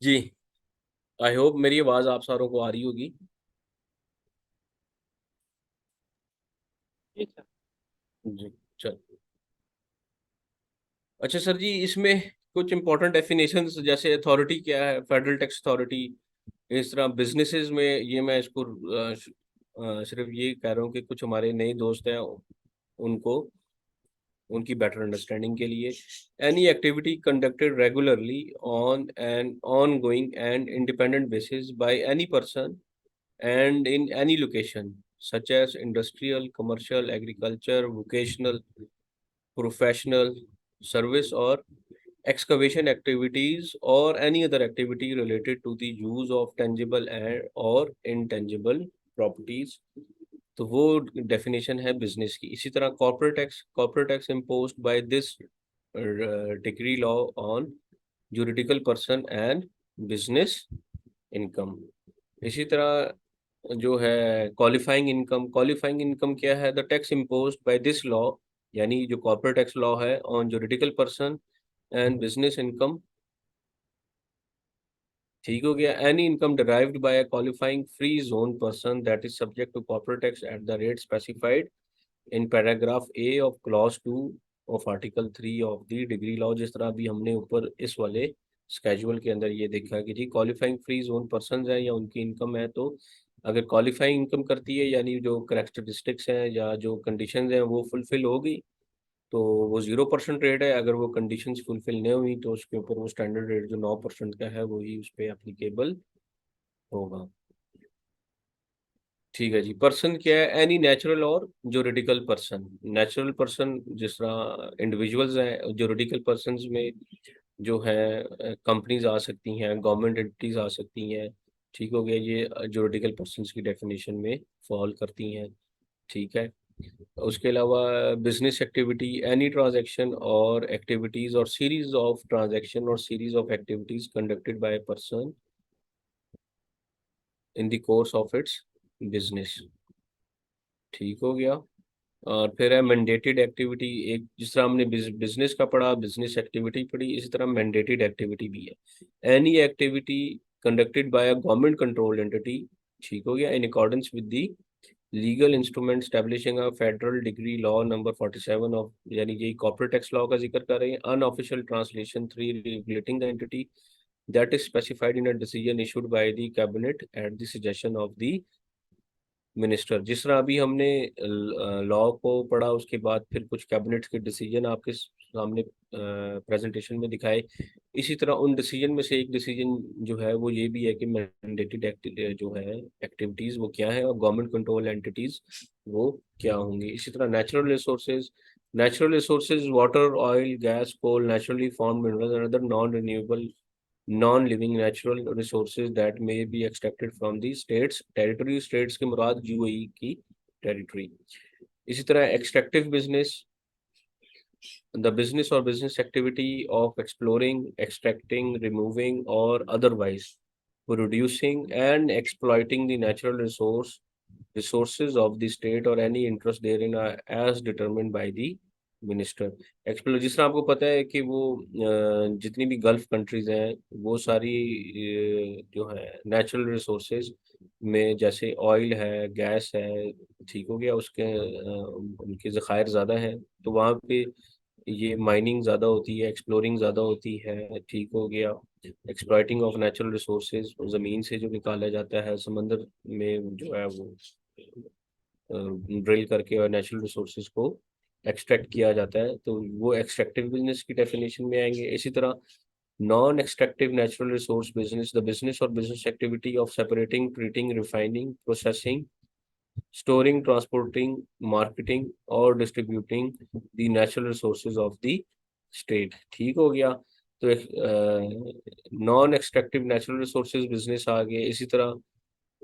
जी, आई होप मेरी आवाज़ आप सारों को आ रही होगी। जी सर। जी। चल, अच्छा सर जी, इसमें कुछ इंपॉर्टेंट डेफिनेशंस जैसे अथॉरिटी क्या है, फेडरल टैक्स अथॉरिटी, इस तरह बिजनेसेस में, ये मैं इसको सिर्फ ये कह रहा हूँ कि कुछ हमारे नए दोस्त हैं उनको उनकी बेटर अंडरस्टैंडिंग के लिए। Any activity conducted regularly on an on going and independent basis by any person and in any location such as industrial, commercial, agriculture, vocational, professional, service or excavation activities or any other activity related to the use of tangible and or intangible properties. तो वो डेफिनेशन है बिजनेस की। इसी तरह corporate tax imposed by this decree law on juridical person and business income. इसी तरह जो है क्वालिफाइंग इनकम क्या है? The tax imposed by this law, यानी जो कॉर्पोरेट टैक्स लॉ है on juridical person and business income, ठीक हो गया। Any income derived by a qualifying free zone person that is subject to corporate tax at the rate specified in paragraph A of clause 2 of article 3 of the degree law. जिस तरह अभी हमने ऊपर इस वाले स्केजुअल के अंदर ये देखा कि जी क्वालिफाइंग फ्री जोन पर्सन है या उनकी इनकम है, तो अगर क्वालिफाइंग इनकम करती है यानी जो करेक्टरिस्टिक्स हैं या जो कंडीशंस हैं वो फुलफिल होगी तो वो 0% रेट है। अगर वो कंडीशंस फुलफिल नहीं हुई तो उसके ऊपर वो स्टैंडर्ड रेट जो 9% का है वही उस पर एप्लीकेबल होगा। ठीक है जी। पर्सन क्या है? एनी नेचुरल और ज्यूरिडिकल पर्सन। नेचुरल पर्सन जिस तरह इंडिविजुअल्स हैं, ज्यूरिडिकल पर्सन में जो है कंपनीज आ सकती हैं, गवर्नमेंट एंटिटीज आ सकती हैं, ठीक हो गया। ये ज्यूरिडिकल पर्सन की डेफिनेशन में फॉल करती हैं, ठीक है। उसके अलावा बिजनेस एक्टिविटी, एनी ट्रांजैक्शन और एक्टिविटीज और सीरीज ऑफ ट्रांजैक्शन और series of activities conducted by person in the course of its business, ठीक हो गया। और फिर है मैंडेटेड एक्टिविटी। एक जिस तरह हमने बिजनेस का पढ़ा, बिजनेस एक्टिविटी पढ़ी, इसी तरह मैंडेटेड एक्टिविटी भी है। Any activity conducted by a government control entity, ठीक हो गया, in accordance with the legal instrument establishing a federal degree law number 47 of, यानी यही कॉर्पोरेट टैक्स लॉ का जिक्र कर रहे हैं। Unofficial translation 3 regulating the entity that is specified in a decision issued by the cabinet at the suggestion of the minister. जिस तरह अभी हमने लॉ को पढ़ा, उसके बाद फिर कुछ कैबिनेट के डिसीजन आपके सामने प्रेजेंटेशन में दिखाए, इसी तरह उन डिसीजन में से एक डिसीजन जो है वो ये भी है कि मैंडेटेड जो है एक्टिविटीज वो क्या है और गवर्नमेंट कंट्रोल एंटिटीज वो क्या होंगी। इसी तरह natural resources water, oil, gas, coal, naturally formed minerals and other non renewable non-living natural resources that may be extracted from the states territory। states के मुराद यूएई की टेरिटरी। इसी तरह extractive business, the business or business activity of exploring, extracting, removing or otherwise producing and exploiting the natural resources of the state or any interest therein are as determined by the minister. Explore, जिस तरह आपको पता है कि वो जितनी भी गल्फ कंट्रीज हैं वो सारी जो है नेचुरल रिसोर्सेज में जैसे ऑयल है, गैस है, ठीक हो गया, उसके उनके ज़खायर ज़्यादा हैं तो वहाँ पे ये माइनिंग ज़्यादा होती है, एक्सप्लोरिंग ज़्यादा होती है, ठीक हो गया। एक्सप्लॉइटिंग ऑफ नेचुरल रिसोर्सेज, ज़मीन से जो निकाला जाता है, समंदर में जो है वो ड्रिल करके और नेचुरल रिसोर्सेज को एक्सट्रैक्ट किया जाता है, तो वो एक्सट्रैक्टिव बिजनेस की डेफिनेशन में आएंगे। इसी तरह non extractive natural resource business, the business और business activity of separating, treating, refining, processing, storing, transporting, marketing और distributing the natural resources of the state, ठीक हो गया। तो non extractive natural resources business आ गए। इसी तरह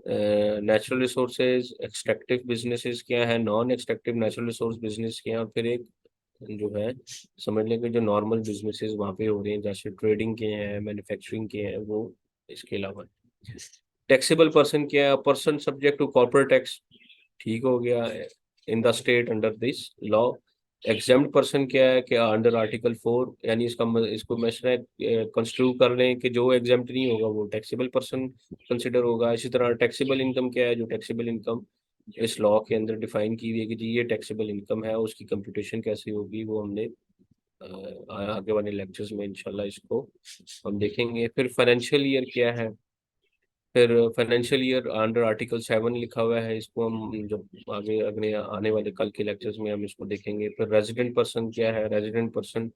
नेचुरल रिसोर्सेज एक्सट्रैक्टिव बिजनेसेस क्या है, non extractive natural resource business क्या है, और फिर एक जो है समझ लें कि जो नॉर्मल बिजनेसेस वहाँ पे हो रहे हैं जैसे ट्रेडिंग के हैं, मैन्युफैक्चरिंग के हैं, वो इसके अलावा। टैक्सेबल पर्सन क्या है? Person subject to corporate tax, ठीक हो गया, in the state under this law. Exempt person क्या है कि अंडर आर्टिकल 4, यानी इसको मैं कंस्ट्रू कर लें कि जो एग्जेम्प्ट नहीं होगा वो टैक्सेबल पर्सन कंसिडर होगा। इसी तरह टैक्सेबल इनकम क्या है? जो टैक्सेबल इनकम इस लॉ के अंदर डिफाइन की हुई है कि जी ये टैक्सेबल इनकम है, उसकी कंप्यूटेशन कैसे होगी वो हमने आगे वाले लेक्चर्स में इंशाल्लाह इसको हम देखेंगे। फिर फाइनेंशियल ईयर क्या है? फिर फाइनेंशियल ईयर अंडर आर्टिकल 7 लिखा हुआ है, इसको हम जब आगे अगले आने वाले कल के लेक्चर्स में हम इसको देखेंगे। फिर रेजिडेंट पर्सन क्या है? रेजिडेंट पर्सन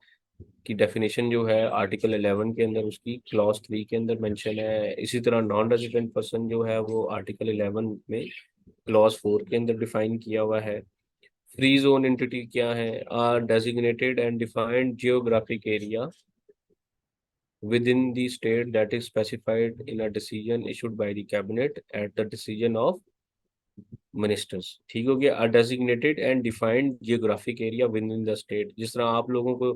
की डेफिनेशन जो है आर्टिकल 11 के अंदर उसकी क्लॉज 3 के अंदर मेंशन है। इसी तरह नॉन रेजिडेंट पर्सन जो है वो आर्टिकल 11 में क्लॉज 4 के अंदर डिफाइन किया हुआ है। फ्री जोन एंटिटी क्या है? Are designated and defined geographic area within the state that is specified in a decision issued by the cabinet at the decision of ministers. ठीक हो गया। अ designated and defined geographic area with in the state. जिस तरह आप लोगों को,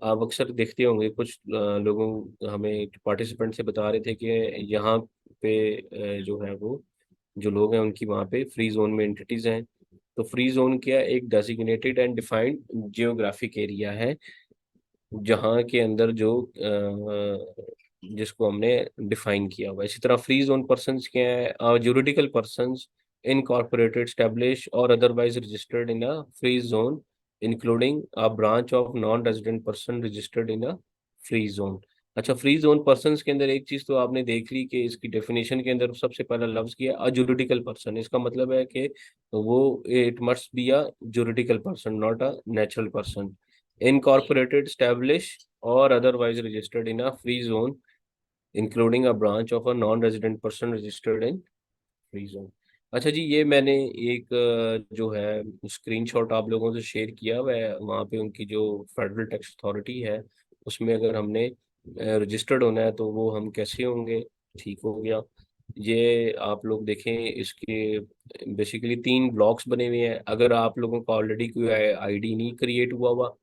आप अक्सर देखते होंगे कुछ लोगों हमें पार्टिसिपेंट से बता रहे थे कि यहाँ पे जो है वो जो लोग हैं उनकी वहाँ पे फ्री जोन में एंटिटीज हैं। तो फ्री जोन क्या है? एक designated and defined geographic area है जहाँ के अंदर जो जिसको हमने डिफाइन किया हुआ है। इसी तरह फ्री जोन पर्संस क्या है? Juridical persons incorporated, established or otherwise registered in a free zone, including a branch of non-resident person registered in a free zone। अच्छा, फ्री जोन पर्सन्स के अंदर एक चीज तो आपने देख ली कि इसकी डेफिनेशन के अंदर सबसे पहला लफ्ज किया अजुरिडिकल पर्सन। इसका मतलब है कि वो it must be a juridical person, not a natural person. Incorporated, establish और otherwise registered in a free zone including a branch of a non resident person registered in free zone. अच्छा जी, ये मैंने एक जो है स्क्रीनशॉट आप लोगों से शेयर किया हुआ है। वहाँ पे उनकी जो फेडरल टैक्स अथॉरिटी है उसमें अगर हमने रजिस्टर्ड होना है तो वो हम कैसे होंगे? ठीक हो गया। ये आप लोग देखें, इसके बेसिकली 3 ब्लॉक्स बने हुए हैं। अगर आप लोगों का ऑलरेडी कोई आईडी नहीं क्रिएट हुआ हुआ,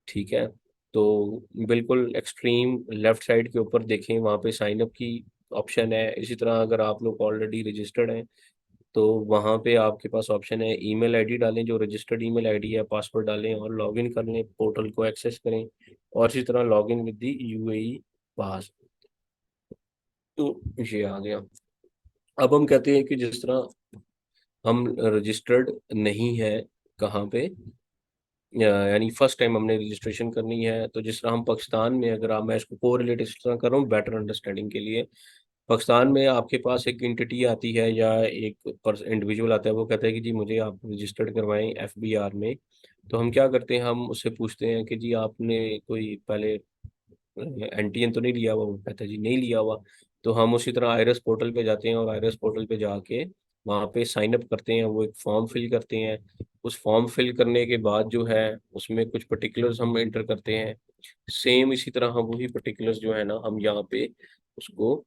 ठीक है, तो बिल्कुल एक्सट्रीम लेफ्ट साइड के ऊपर देखें, वहाँ पे साइन अप की ऑप्शन है। इसी तरह अगर आप लोग ऑलरेडी रजिस्टर्ड हैं तो वहाँ पे आपके पास ऑप्शन है ईमेल आईडी डालें, जो रजिस्टर्ड ईमेल आईडी है, पासवर्ड डालें और लॉगिन कर लें, पोर्टल को एक्सेस करें। और इसी तरह लॉगिन विद दी यूएई पास। तो ये आ गया। अब हम कहते हैं कि जिस तरह हम रजिस्टर्ड नहीं है कहाँ पे, यानी फर्स्ट टाइम हमने रजिस्ट्रेशन करनी है, तो जिस तरह हम पाकिस्तान में, अगर आप, मैं इसको कोरिलेट इस तरह कर रहा हूँ बेटर अंडरस्टैंडिंग के लिए। पाकिस्तान में आपके पास एक एंटिटी आती है या एक इंडिविजुअल आता है, वो कहता है कि जी मुझे आप रजिस्टर्ड करवाएं एफबीआर में। तो हम क्या करते हैं? हम उससे पूछते हैं कि जी आपने कोई पहले एनटीएन तो नहीं लिया हुआ? वो कहता है जी नहीं लिया हुआ। तो हम उसी तरह आयरस पोर्टल पे जाते हैं और आयरस पोर्टल पे जाके वहाँ पे साइन अप करते हैं। वो एक फॉर्म फिल करते हैं। उस फॉर्म फिल करने के बाद जो है उसमें कुछ पर्टिकुलर्स हम एंटर करते हैं। सेम इसी तरह हम वही पर्टिकुलर्स जो है ना हम यहाँ पे उसको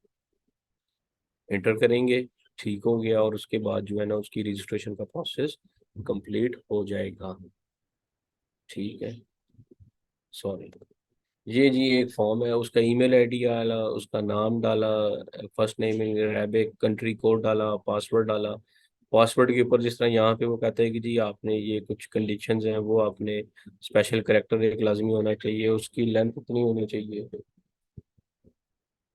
एंटर करेंगे। ठीक हो गया। और उसके बाद जो है ना उसकी रजिस्ट्रेशन का प्रोसेस कंप्लीट हो जाएगा। ठीक है, सॉरी। ये जी एक फॉर्म है, उसका ईमेल आईडी डाला, उसका नाम डाला, first name Arabic, country code डाला, पासवर्ड डाला। पासवर्ड के ऊपर जिस तरह यहाँ पे वो कहता है कि जी आपने ये कुछ कंडीशंस हैं, वो आपने स्पेशल करेक्टर एक लाजमी होना चाहिए, उसकी लेंथ कितनी होनी चाहिए,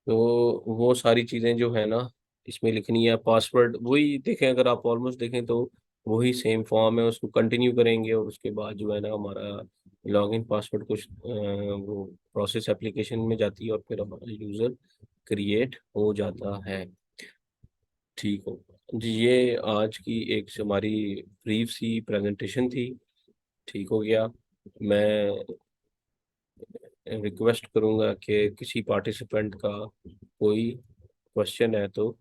तो वो सारी चीज़ें जो है ना इसमें लिखनी है। पासवर्ड वही देखें, अगर आप ऑलमोस्ट देखें तो वही सेम फॉर्म है, उसको कंटिन्यू करेंगे और उसके बाद जो है ना हमारा लॉगिन पासवर्ड कुछ वो प्रोसेस एप्लीकेशन में जाती है और फिर हमारा यूज़र क्रिएट हो जाता है। ठीक हो जी, ये आज की एक हमारी ब्रीफ सी प्रेजेंटेशन थी। ठीक हो गया। मैं रिक्वेस्ट करूंगा कि किसी पार्टिसिपेंट का कोई क्वेश्चन है तो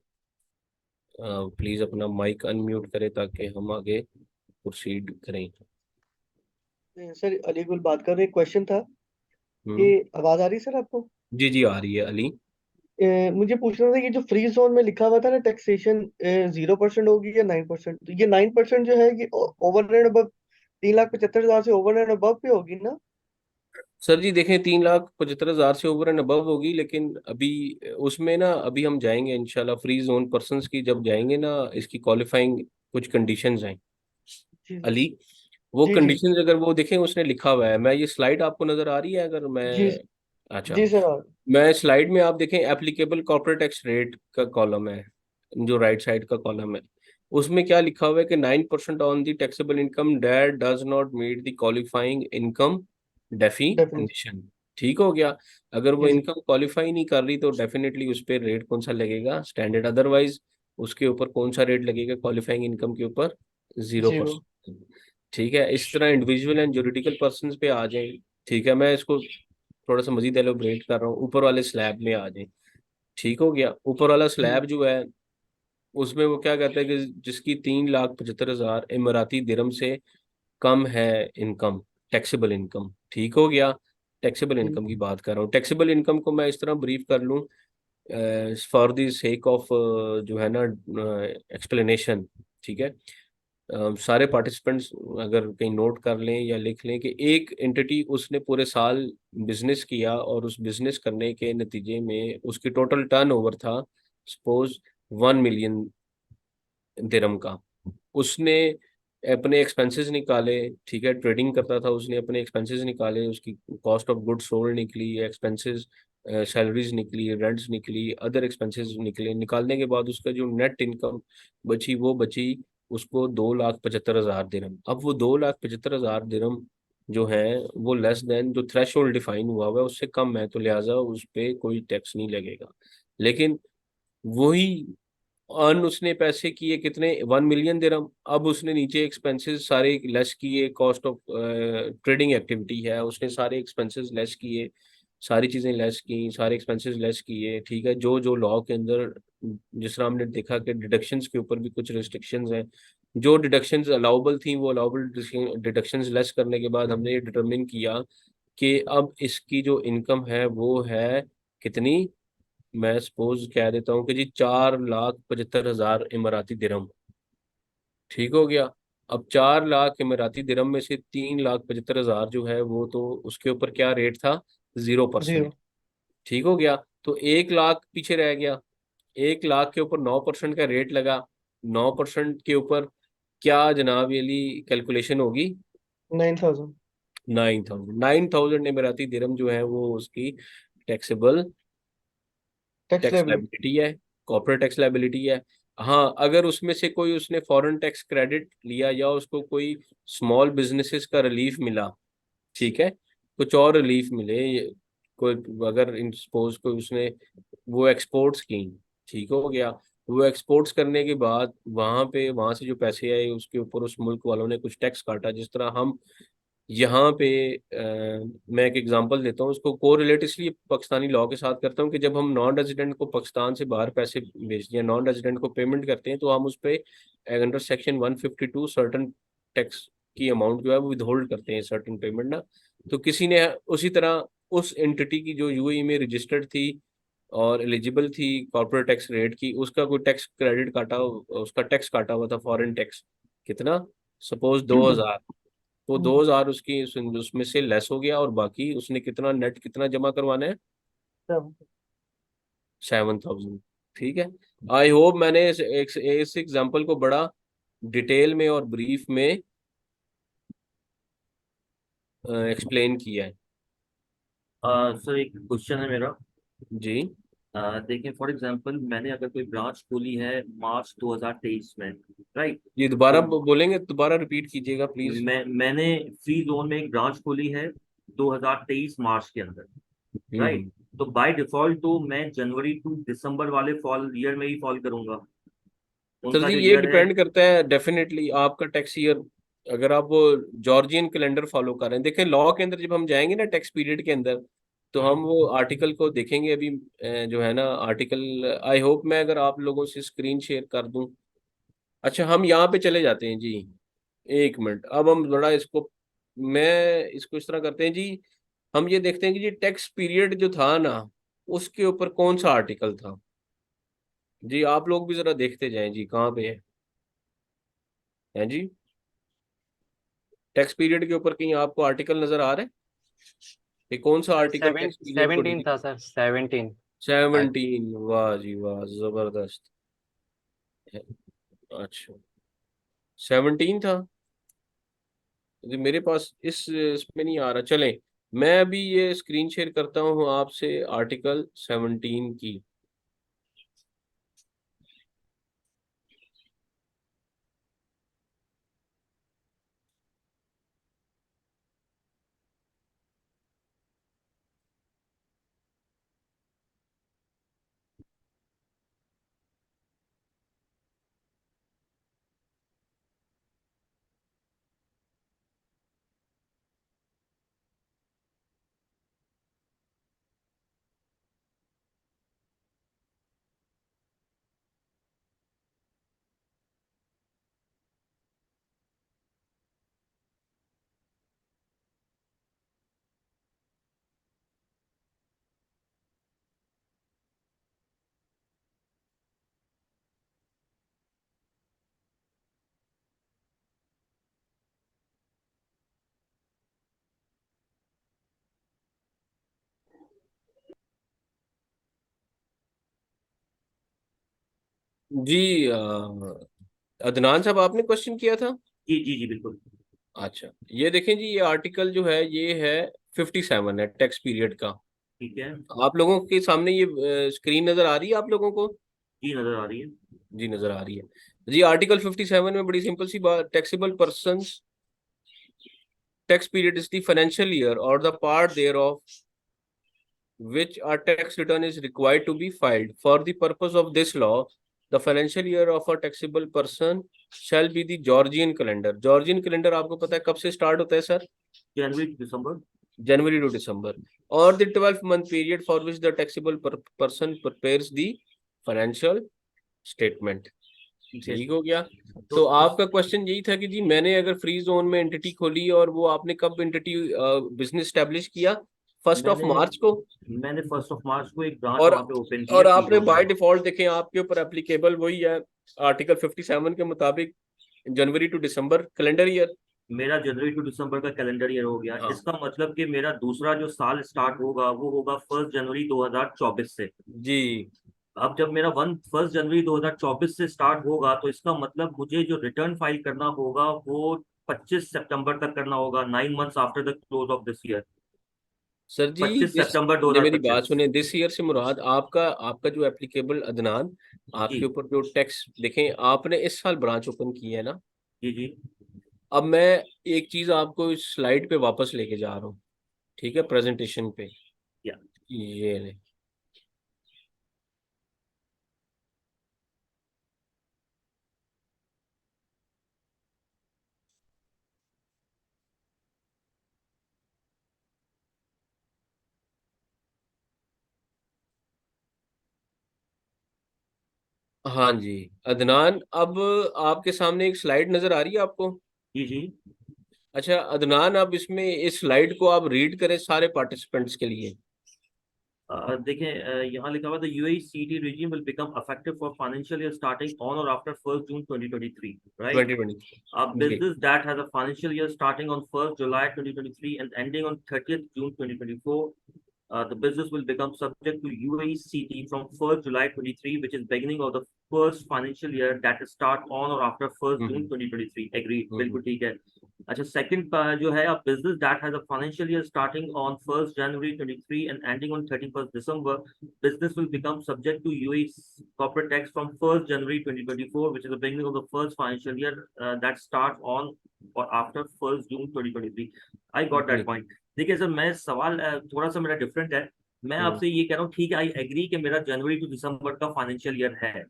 प्लीज अपना माइक अनम्यूट करें ताकि हम आगे प्रोसीड करें। सर अली गुल बात कर रहे, क्वेश्चन था कि हम्म। आवाज आ रही है सर आपको? जी जी आ रही है अली। मुझे पूछना था कि जो फ्री जोन में लिखा हुआ था ना टैक्सेशन 0% होगी या 9%, तो ये 9% जो है ये ओवर एंड अब 3,75,000 से ओवर एंड अबव पे होगी ना? सर जी देखें, 3,75,000 से ओवर एंड अबव होगी, लेकिन अभी उसमें ना अभी हम जाएंगे इंशाल्लाह फ्री जोन पर्संस की जब जाएंगे ना, इसकी क्वालिफाइंग कुछ कंडीशंस हैं जी अली। वो जी जी कंडीशंस अगर वो देखें उसने लिखा हुआ है, मैं ये स्लाइड आपको नजर आ रही है अगर जी मैं, अच्छा, जी सर। हाँ मैं स्लाइड में आप देखें एप्लीकेबल कॉर्पोरेट टैक्स रेट का कॉलम है, जो राइट साइड का कॉलम है, उसमें क्या लिखा हुआ है कि 9% on the taxable income that does not meet the qualifying income definitely. Definition. ठीक हो गया। अगर वो जी सर। इनकम क्वालिफाई नहीं कर रही तो डेफिनेटली उस पर रेट कौन सा लगेगा? स्टैंडर्ड। अदरवाइज उसके ऊपर कौन सा रेट लगेगा क्वालिफाइंग इनकम के ऊपर? जीरो 0। परसेंट ठीक है। इस तरह इंडिविजुअल एंड जुरिडिकल पर्सन पे आ जाए। ठीक है, मैं इसको थोड़ा सा मजीद एलोबरेट कर रहा हूँ, ऊपर वाले स्लैब में आ जाए। ठीक हो गया। ऊपर वाला हम्म। स्लैब जो है उसमें वो क्या कहता है कि जिसकी 3,75,000 इमराती दिरहम से कम है इनकम, टैक्सेबल इनकम। ठीक हो गया, टैक्सेबल जी इनकम की बात कर रहा हूँ। टैक्सेबल इनकम को मैं इस तरह ब्रीफ कर लूँ फॉर द सेक ऑफ जो है ना एक्सप्लेनेशन। ठीक है, सारे पार्टिसिपेंट्स अगर कहीं नोट कर लें या लिख लें कि एक एंटिटी उसने पूरे साल बिजनेस किया और उस बिजनेस करने के नतीजे में उसकी टोटल टर्नओवर था सपोज 1 मिलियन दिरहम का। उसने अपने एक्सपेंसेस निकाले, ठीक है, ट्रेडिंग करता था, उसने अपने एक्सपेंसेस निकाले, उसकी कॉस्ट ऑफ गुड्स सोल्ड निकली, एक्सपेंसेस सैलरीज निकली, रेंट्स निकली, अदर एक्सपेंसेस निकले। निकालने के बाद उसका जो नेट इनकम बची वो बची उसको 2,75,000 दिरहम। अब वो 2,75,000 दिरहम जो है वो लेस देन जो थ्रेश होल्ड डिफाइन हुआ हुआ है उससे कम है, तो लिहाजा उस पर कोई टैक्स नहीं लगेगा। लेकिन वही अर्न उसने पैसे किए कितने, 1 मिलियन दिरहम। अब उसने नीचे एक्सपेंसेस सारे लेस किए, कॉस्ट ऑफ ट्रेडिंग एक्टिविटी है, उसने सारे एक्सपेंसेस लेस किए, सारी चीजें लेस की, सारे एक्सपेंसेस लेस किए। ठीक है, जो जो लॉ के अंदर जिस तरह हमने देखा कि डिडक्शंस के ऊपर भी कुछ रिस्ट्रिक्शंस हैं, जो डिडक्शंस अलाउबल थी वो अलाउबल डिडक्शंस लेस करने के बाद हमने ये डिटरमिन किया कि अब इसकी जो इनकम है वो है कितनी। मैं सपोज कह देता हूँ कि जी 4,75,000 इमराती दिरहम। ठीक हो गया। अब 4 लाख इमराती दिरहम में से 3,75,000 जो है वो तो उसके ऊपर क्या रेट था, 0%। जीरो। ठीक हो गया, तो 1 लाख पीछे रह गया। 1 लाख के ऊपर 9% का रेट लगा। 9% के ऊपर क्या जनाब ये कैलकुलेशन होगी, 9,000 9,000 इमराती दिरहम जो है वो उसकी taxable tax tax liability. Liability है, कॉर्पोरेट टैक्स लाइबिलिटी है। हाँ, अगर उसमें से कोई उसने फॉरेन टैक्स क्रेडिट लिया या उसको कोई स्मॉल बिजनेसेस का रिलीफ मिला, ठीक है, कुछ और रिलीफ मिले, कोई अगर इन सपोज कोई उसने वो एक्सपोर्ट्स की, ठीक हो गया, वो एक्सपोर्ट्स करने के बाद वहां से जो पैसे आए उसके ऊपर उस मुल्क वालों ने कुछ टैक्स काटा। जिस तरह हम यहाँ पे मैं एक एग्जांपल देता हूँ, उसको कोरिलेट इसलिए पाकिस्तानी लॉ के साथ करता हूँ कि जब हम नॉन रेजिडेंट को पाकिस्तान से बाहर पैसे भेजते हैं, नॉन रेजिडेंट को पेमेंट करते हैं, तो हम उस पे अंडर सेक्शन 152 सर्टन टैक्स की अमाउंट जो है वो विदहोल्ड करते हैं, सर्टन पेमेंट ना। तो किसी ने उसी तरह उस एंटिटी की जो यूएई में रजिस्टर्ड थी और एलिजिबल थी कॉर्पोरेट टैक्स रेट की, उसका कोई टैक्स क्रेडिट काटा, उसका टैक्स काटा हुआ था फॉरेन टैक्स, कितना, सपोज 2,000। तो 2,000 उसकी उसमें से लेस हो गया और बाकी उसने कितना नेट कितना जमा करवाना है, 7,000। ठीक है, आई होप मैंने इस एग्जांपल को बड़ा डिटेल में और ब्रीफ में एक्सप्लेन किया है। सर एक क्वेश्चन है मेरा। जी, देखिए फॉर एग्जांपल मैंने अगर कोई ब्रांच खोली है मार्च 2023 में, राइट? ये दोबारा तो बोलेंगे, दोबारा रिपीट कीजिएगा प्लीज। मैंने फ्री जोन में एक ब्रांच खोली है 2023 मार्च के अंदर, राइट? हम्म। तो बाय डिफॉल्ट तो मैं जनवरी टू दिसंबर वाले फॉल ईयर में ही फॉल करूंगा, सर उनका जी जो ये ईयर है। डिपेंड करता है डेफिनेटली आपका टैक्स ईयर। अगर आप वो जॉर्जियन कैलेंडर फॉलो कर रहे हैं, देखें लॉ के अंदर जब हम जाएंगे ना टैक्स पीरियड के अंदर, तो हम हम्म, वो आर्टिकल को देखेंगे अभी जो है ना आर्टिकल, आई होप मैं अगर आप लोगों से स्क्रीन शेयर कर दूं। अच्छा, हम यहाँ पे चले जाते हैं जी, 1 मिनट। अब हम थोड़ा इसको, मैं इसको इस तरह करते हैं जी, हम ये देखते हैं कि जी टैक्स पीरियड जो था ना उसके ऊपर कौन सा आर्टिकल था। जी आप लोग भी जरा देखते जाएं जी कहाँ पे है जी टैक्स पीरियड के ऊपर कहीं आपको आर्टिकल नजर आ रहा है कि कौन सा आर्टिकल टैक्स पीरियड को 17 डील। था सर, 17। 17, वाह जी वाह, जबरदस्त। अच्छा, 17 था जी, मेरे पास इसमें नहीं आ रहा। चलें, मैं अभी ये स्क्रीन शेयर करता हूँ आपसे आर्टिकल 17 की। जी अदनान साहब आपने क्वेश्चन किया था। जी जी जी बिल्कुल। अच्छा, ये देखें जी, ये आर्टिकल जो है ये है 57 है टैक्स पीरियड का। ठीक है। आप लोगों के सामने ये स्क्रीन नजर आ रही है आप लोगों को? जी नजर आ रही है। जी नजर आ रही है। जी आर्टिकल 57 में बड़ी सिंपल सी बात, taxable person tax period is the financial year or the part thereof which a tax return is required to be filed. For the purpose of this law, the financial year of a taxable person shall be the Georgian calendar. Georgian calendar आपको पता है कब से स्टार्ट होता है sir? January December. January to दिसंबर। और the 12 month period for which the taxable person prepares the financial statement. ठीक है। ठीक हो गया। तो तो इस आपका क्वेश्चन यही था कि जी मैंने अगर फ्री जोन में एंटिटी खोली और वो आपने कब एंटिटी बिजनेस स्टैब्लिश किया? 1 मार्च को। मैंने 1 मार्च को एक ब्रांच और वहां पे ओपन की है और फ्री आपने जोन में। बाय डिफॉल्ट देखें आपके ऊपर एप्लीकेबल वही है, आर्टिकल 57 के मुताबिक, जनवरी टू दिसंबर कैलेंडर ईयर। मेरा जनवरी टू दिसंबर का कैलेंडर ईयर हो गया, हाँ इसका मतलब कि मेरा दूसरा जो साल स्टार्ट होगा वो होगा 1 जनवरी 2024 से। जी। अब जब मेरा 1 जनवरी 2024 से स्टार्ट होगा तो इसका मतलब मुझे जो रिटर्न फाइल करना होगा वो 25 सितंबर तक करना होगा, 9 months after the close of this year. Sir जी पच्चीस दिस, सितंबर ने मेरी बात 2025 सुने, दिस ईयर से मुराद आपका आपका जो एप्लीकेबल अदनान, जी आपके ऊपर जो टैक्स देखें, आपने इस साल ब्रांच ओपन की है ना। जी जी। अब मैं एक चीज आपको इस स्लाइड पे वापस लेके जा रहा हूँ, ठीक है, प्रेजेंटेशन पे। या ये ले। हाँ जी अदनान, अब आपके सामने एक स्लाइड नजर आ रही है आपको? जी जी। अच्छा अदनान, अब इसमें इस स्लाइड को आप रीड करें सारे पार्टिसिपेंट्स के लिए। देखें, यहाँ लिखा हुआ the UAE regime will become effective for financial year starting on or after 1st June 2023, right? 2020। A जी business that has a financial year starting on 1st July 2023 and ending on 30th June 2024, the business will become subject to UAE from 1st July 23, which is beginning of the first financial year that start on or after 1st June hmm 2023. Agreed, हम्म बिल्कुल ठीक है। अच्छा, सेकंड जो है, a business that has a financial year starting on 1st January 23 and ending on 31st December, business will become subject to UAE corporate tax from 1st January 2024, which is the beginning of the first financial year that starts on or after 1st June 2023. I got that जी point. देखिए सर, मैं सवाल थोड़ा सा मेरा डिफरेंट है। मैं हम्म आपसे ये कह रहा हूँ, ठीक है, आई एग्री कि मेरा जनवरी टू दिसंबर का फाइनेंशियल ईयर है,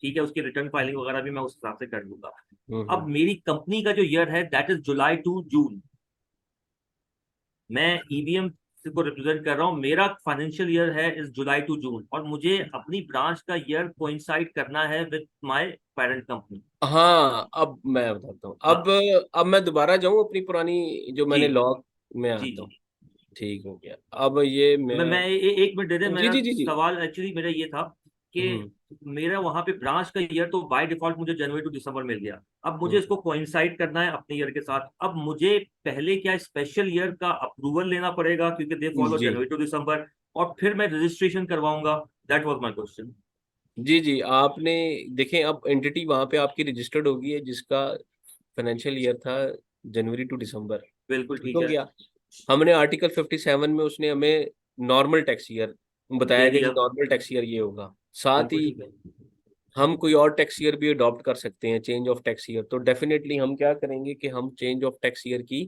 ठीक है, उसकी रिटर्न फाइलिंग वगैरह भी मैं उस हिसाब से कर लूंगा। अब हम्म। मेरी कंपनी का जो ईयर है that is July to June. मैं ईवीएम को रिप्रेजेंट कर रहा हूँ, मेरा फाइनेंशियल ईयर है इस जुलाई टू जून, और मुझे अपनी ब्रांच का ईयर कोइंसाइड करना है विद माय पेरेंट कंपनी। हाँ अब मैं बताता हूँ। हाँ अब मैं दोबारा जाऊँ अपनी पुरानी जो जी मैंने लॉग में जी आता जी। हूँ। ठीक हो गया। अब ये मैं मैं, एक मिनट दे दे, जी मेरा जी जी जी। सवाल एक्चुअली मेरा ये था कि हम्म मेरा वहां पे ब्रांच का ईयर तो बाय डिफॉल्ट मुझे जनवरी टू दिसंबर मिल गया। अब मुझे हम्म। इसको कोइंसाइड करना है अपने ईयर के साथ। अब मुझे पहले क्या स्पेशल ईयर का अप्रूवल लेना पड़ेगा क्योंकि they follow ji January to दिसंबर, और फिर मैं रजिस्ट्रेशन करवाऊंगा? That was my question. जी जी आपने देखें, अब एंटिटी वहां पे आपकी रजिस्टर्ड होगी है जिसका फाइनेंशियल ईयर था जनवरी टू दिसंबर। बिल्कुल ठीक ठीक हो है। गया। हमने आर्टिकल 57 में उसने हमें नॉर्मल टैक्स ईयर दे बताया कि जी दिया। नॉर्मल टैक्स ईयर ये होगा। साथ बिल्कुल ही ठीक है। हम कोई और टैक्स ईयर भी अडॉप्ट कर सकते हैं, चेंज ऑफ टैक्स ईयर। तो डेफिनेटली हम क्या करेंगे कि हम चेंज ऑफ टैक्स ईयर की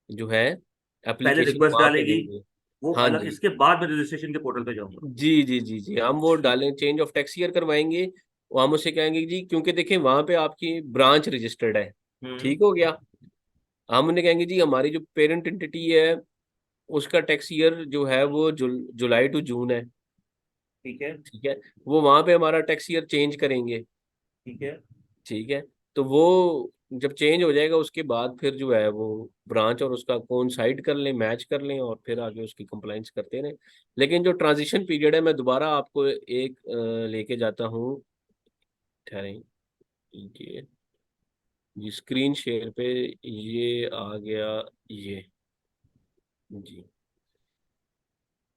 जो है पहले एप्लीकेशन रिक्वेस्ट वहां पे डालेगी देंगे। वो हाँ अलग, जी इसके बाद मैं रजिस्ट्रेशन के पोर्टल पे जाऊंगा। जी जी जी जी, हम वो डालें, चेंज ऑफ टैक्स ईयर करवाएंगे। वो हम उसे कहेंगे जी, क्योंकि देखें वहां पे आपकी ब्रांच रजिस्टर्ड है। हम्म। ठीक हो गया। हम उन्हें कहेंगे जी हमारी जो पेरेंट एंटिटी है उसका टैक्स ईयर जो है वो जुलाई टू जून है। ठीक है। ठीक है। वो वहां पे हमारा टैक्स ईयर चेंज करेंगे। ठीक है। ठीक है। तो वो जब चेंज हो जाएगा उसके बाद फिर जो है वो ब्रांच और उसका कोइंसाइड कर लें, मैच कर लें और फिर आगे उसकी कंप्लाइंस करते रहें। लेकिन जो ट्रांजिशन पीरियड है, मैं दोबारा आपको एक लेके जाता हूँ। ठहरें, ये स्क्रीन शेयर पे ये आ गया। ये जी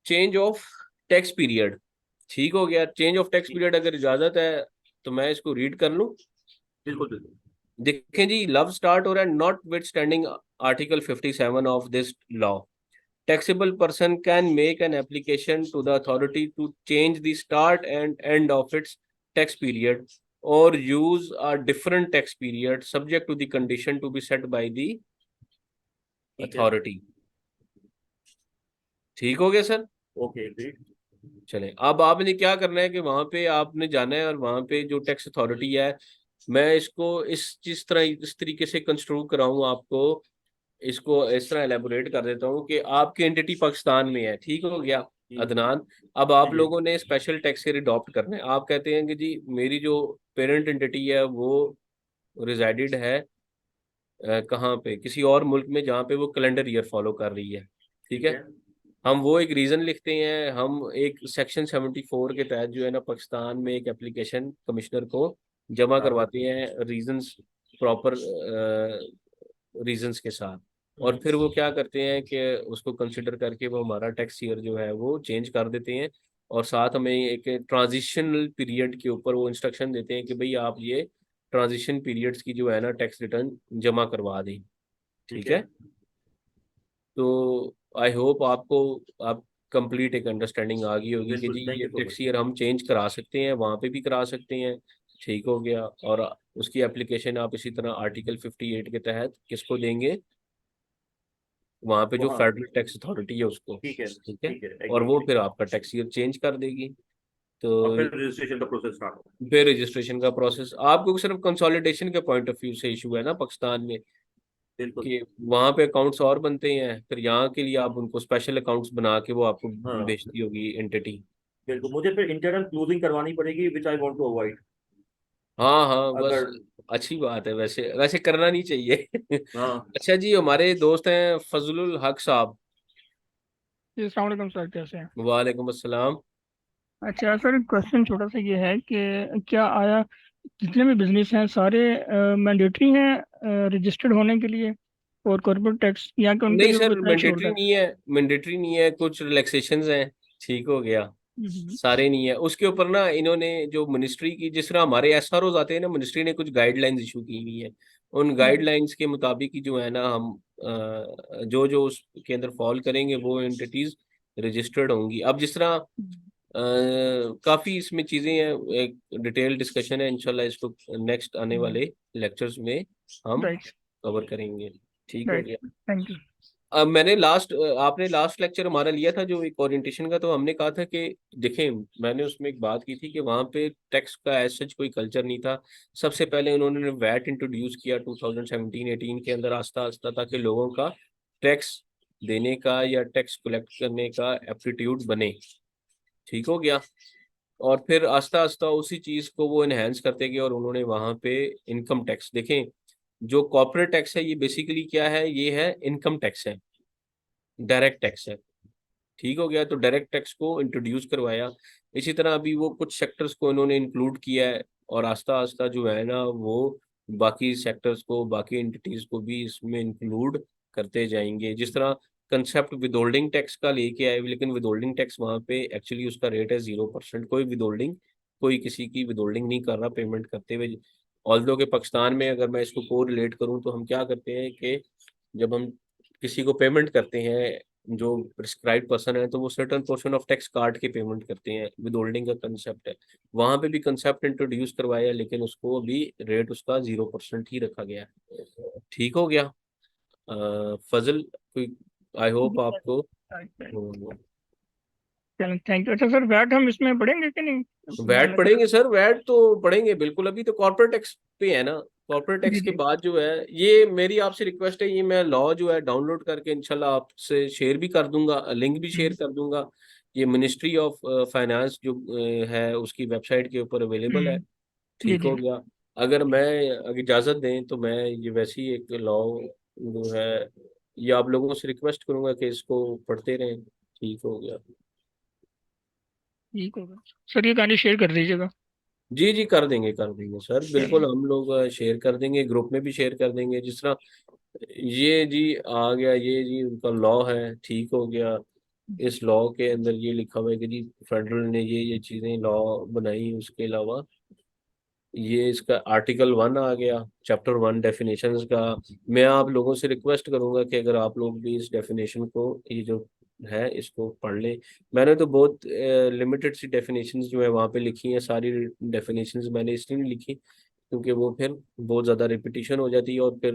चेंज ऑफ टैक्स पीरियड। ठीक हो गया। चेंज ऑफ टैक्स ठीक पीरियड अगर इजाजत है तो मैं इसको रीड कर लूं। बिल्कुल बिल्कुल। देखें जी, लव स्टार्ट और not with standing article 57 of this law, taxable person can make an application to the authority to change the start and end of its tax period or use a different tax period subject to the condition to be set by the ठीक है। authority। ठीक हो गया सर? Okay great. चले, अब आपने क्या करना है कि वहां पे आपने जाना है और वहां पे जो टैक्स अथॉरिटी है, मैं इसको इस तरह इस तरीके से कंस्ट्रू कराऊं आपको, इसको इस तरह एलेबोरेट कर देता हूँ कि आपकी एंटिटी पाकिस्तान में है, ठीक हो गया अदनान। अब आप जी। लोगों ने स्पेशल टैक्स एरिया अडॉप्ट करना है। आप कहते हैं कि जी मेरी जो पेरेंट एंटिटी है वो रिजाइडेड है कहाँ पे, किसी और मुल्क में जहाँ पे वो कैलेंडर ईयर फॉलो कर रही है, ठीक ठीक है। है। हम वो एक रीजन लिखते हैं, हम एक सेक्शन 74 के तहत जो है ना पाकिस्तान में एक एप्लीकेशन कमिश्नर को जमा हाँ। करवाते हैं रीजंस, प्रॉपर रीजंस के साथ। और फिर वो क्या करते हैं कि उसको कंसिडर करके वो हमारा टैक्स ईयर जो है वो चेंज कर देते हैं, और साथ हमें एक ट्रांजिशनल पीरियड के ऊपर वो इंस्ट्रक्शन देते हैं कि भाई आप ये ट्रांजिशन पीरियड्स की जो है ना टैक्स रिटर्न जमा करवा दें, ठीक ठीक है। है। तो आई होप आपको आप कंप्लीट एक अंडरस्टैंडिंग आ गई होगी कि बिल्कुल, जी थैंक ये you so tax much. Year हम चेंज करा सकते हैं, वहाँ पे भी करा सकते हैं, ठीक हो गया। और उसकी एप्लीकेशन आप इसी तरह आर्टिकल 58 के तहत किसको देंगे, वहाँ पे जो वहाँ। फेडरल टैक्स अथॉरिटी है उसको, ठीक है ठीक है। ठीक है, और एग्री। वो फिर आपका टैक्स ईयर चेंज कर देगी। तो और फिर रजिस्ट्रेशन का प्रोसेस स्टार्ट हो। फिर रजिस्ट्रेशन का प्रोसेस आपको सिर्फ कंसोलिडेशन के पॉइंट ऑफ व्यू से इशू है ना पाकिस्तान में, बिल्कुल। कि वहाँ पे अकाउंट्स और बनते हैं, फिर यहाँ के लिए आप उनको स्पेशल अकाउंट्स बना के वो आपको हाँ भेजती होगी एंटिटी। बिल्कुल, मुझे फिर इंटरनल क्लोजिंग करवानी पड़ेगी विच आई वांट टू अवॉइड। हाँ हाँ, बस अगर। अच्छी बात है, वैसे वैसे करना नहीं चाहिए। हाँ। अच्छा जी, हमारे दोस्त हैं फजलुल हक साहब। जी अस्सलाम वालेकुम सर, कैसे हैं? वालेकुम अस्सलाम। अच्छा सर, क्वेश्चन छोटा सा ये है कि क्या आया जितने भी बिजनेस हैं सारे मैंडेटरी हैं रजिस्टर्ड होने के लिए और कॉर्पोरेट टैक्स, या कि उनके नहीं लिए सर, कोई थ्रेश होल्ड मैंडेटरी है? नहीं है, मैंडेटरी नहीं है, कुछ रिलैक्सेशंस हैं, ठीक हो गया। हम्म। सारे नहीं है, उसके ऊपर ना इन्होंने जो मिनिस्ट्री की, जिस तरह हमारे एसआरओ आते हैं ना, मिनिस्ट्री ने कुछ गाइडलाइंस इशू की हुई है। उन हम्म। गाइडलाइंस के मुताबिक ही जो है ना हम जो जो उसके अंदर फॉल करेंगे वो एंटिटीज रजिस्टर्ड होंगी। अब जिस तरह काफी इसमें चीजें हैं, एक डिटेल डिस्कशन है, इंशाल्लाह इसको नेक्स्ट आने वाले लेक्चर्स में हम राइट। कवर करेंगे, ठीक हो राइट। गया। Thank you. अब मैंने आपने लास्ट लेक्चर हमारा लिया था जो एक ओरिएंटेशन का, तो हमने कहा था कि देखें, मैंने उसमें एक बात की थी कि वहाँ पे टैक्स का एज सच कोई कल्चर नहीं था। सबसे पहले उन्होंने वैट इंट्रोड्यूस किया 2017-18 के अंदर आस्ता आस्ता, ताकि लोगों का टैक्स देने का या टैक्स कलेक्ट करने का एप्टीट्यूड बने, ठीक हो गया। और फिर आस्ता आस्ता उसी चीज को वो इनहेंस करते गए, और उन्होंने वहां पे इनकम टैक्स, देखें जो कॉर्पोरेट टैक्स है ये बेसिकली क्या है, ये है इनकम टैक्स है, डायरेक्ट टैक्स है, ठीक हो गया। तो डायरेक्ट टैक्स को इंट्रोड्यूस करवाया। इसी तरह अभी वो कुछ सेक्टर्स को इन्होंने इंक्लूड किया है, और आस्ता आस्ता जो है ना वो बाकी सेक्टर्स को, बाकी एंटिटीज को भी इसमें इंक्लूड करते जाएंगे। जिस तरह कंसेप्ट विदहोल्डिंग टैक्स का लेके आए, लेकिन विदहोल्डिंग टैक्स वहाँ पे एक्चुअली उसका रेट है 0%। कोई विदहोल्डिंग, कोई किसी की विदहोल्डिंग नहीं कर रहा पेमेंट करते हुए। ऑल्दो के पाकिस्तान में अगर मैं इसको को रिलेट करूँ तो हम क्या करते हैं कि जब हम किसी को पेमेंट करते हैं, जो प्रिस्क्राइब पर्सन है, तो वो सर्टन पोर्शन ऑफ टैक्स काट के पेमेंट करते हैं, विद होल्डिंग का कंसेप्ट है। वहां पे भी कंसेप्ट इंट्रोड्यूस करवाया, लेकिन उसको अभी रेट उसका 0% ही रखा गया है, ठीक हो गया। फजल कोई, आई होप आपको चलो थैंक यू। अच्छा सर, वैट हम इसमें पढ़ेंगे कि नहीं? वैट पढ़ेंगे सर, वैट तो पढ़ेंगे बिल्कुल। अभी तो कॉर्पोरेट टैक्स पे है ना, कॉर्पोरेट जी टैक्स के जी। बाद जो है, ये मेरी आपसे रिक्वेस्ट है, ये मैं लॉ जो है डाउनलोड करके इंशाल्लाह आपसे शेयर भी कर दूंगा, लिंक भी शेयर हम्म। कर दूंगा। ये मिनिस्ट्री ऑफ फाइनेंस जो है उसकी वेबसाइट के ऊपर अवेलेबल है, जी ठीक जी। हो गया। अगर इजाजत दें तो मैं ये वैसे ही एक लॉ जो है, ये आप लोगों से रिक्वेस्ट करूंगा कि इसको पढ़ते रहें, ठीक हो गया। ठीक होगा सर, ये कहानी शेयर कर दीजिएगा। जी जी, कर देंगे सर, बिल्कुल चलिए। हम लोग शेयर कर देंगे, ग्रुप में भी शेयर कर देंगे। जिस तरह ये जी आ गया, ये जी उनका लॉ है, ठीक हो गया। इस लॉ के अंदर ये लिखा हुआ है कि जी फेडरल ने ये चीजें लॉ बनाई, उसके अलावा ये इसका आर्टिकल 1 आ गया, चैप्टर 1 डेफिनेशंस का। मैं आप लोगों से रिक्वेस्ट करूंगा कि अगर आप लोग भी इस डेफिनेशन को, ये जो है, इसको पढ़ लें। मैंने तो बहुत लिमिटेड सी डेफिनेशंस जो है वहाँ पे लिखी हैं। सारी डेफिनेशंस मैंने इसलिए नहीं लिखी क्योंकि वो फिर बहुत ज़्यादा रिपीटिशन हो जाती है और फिर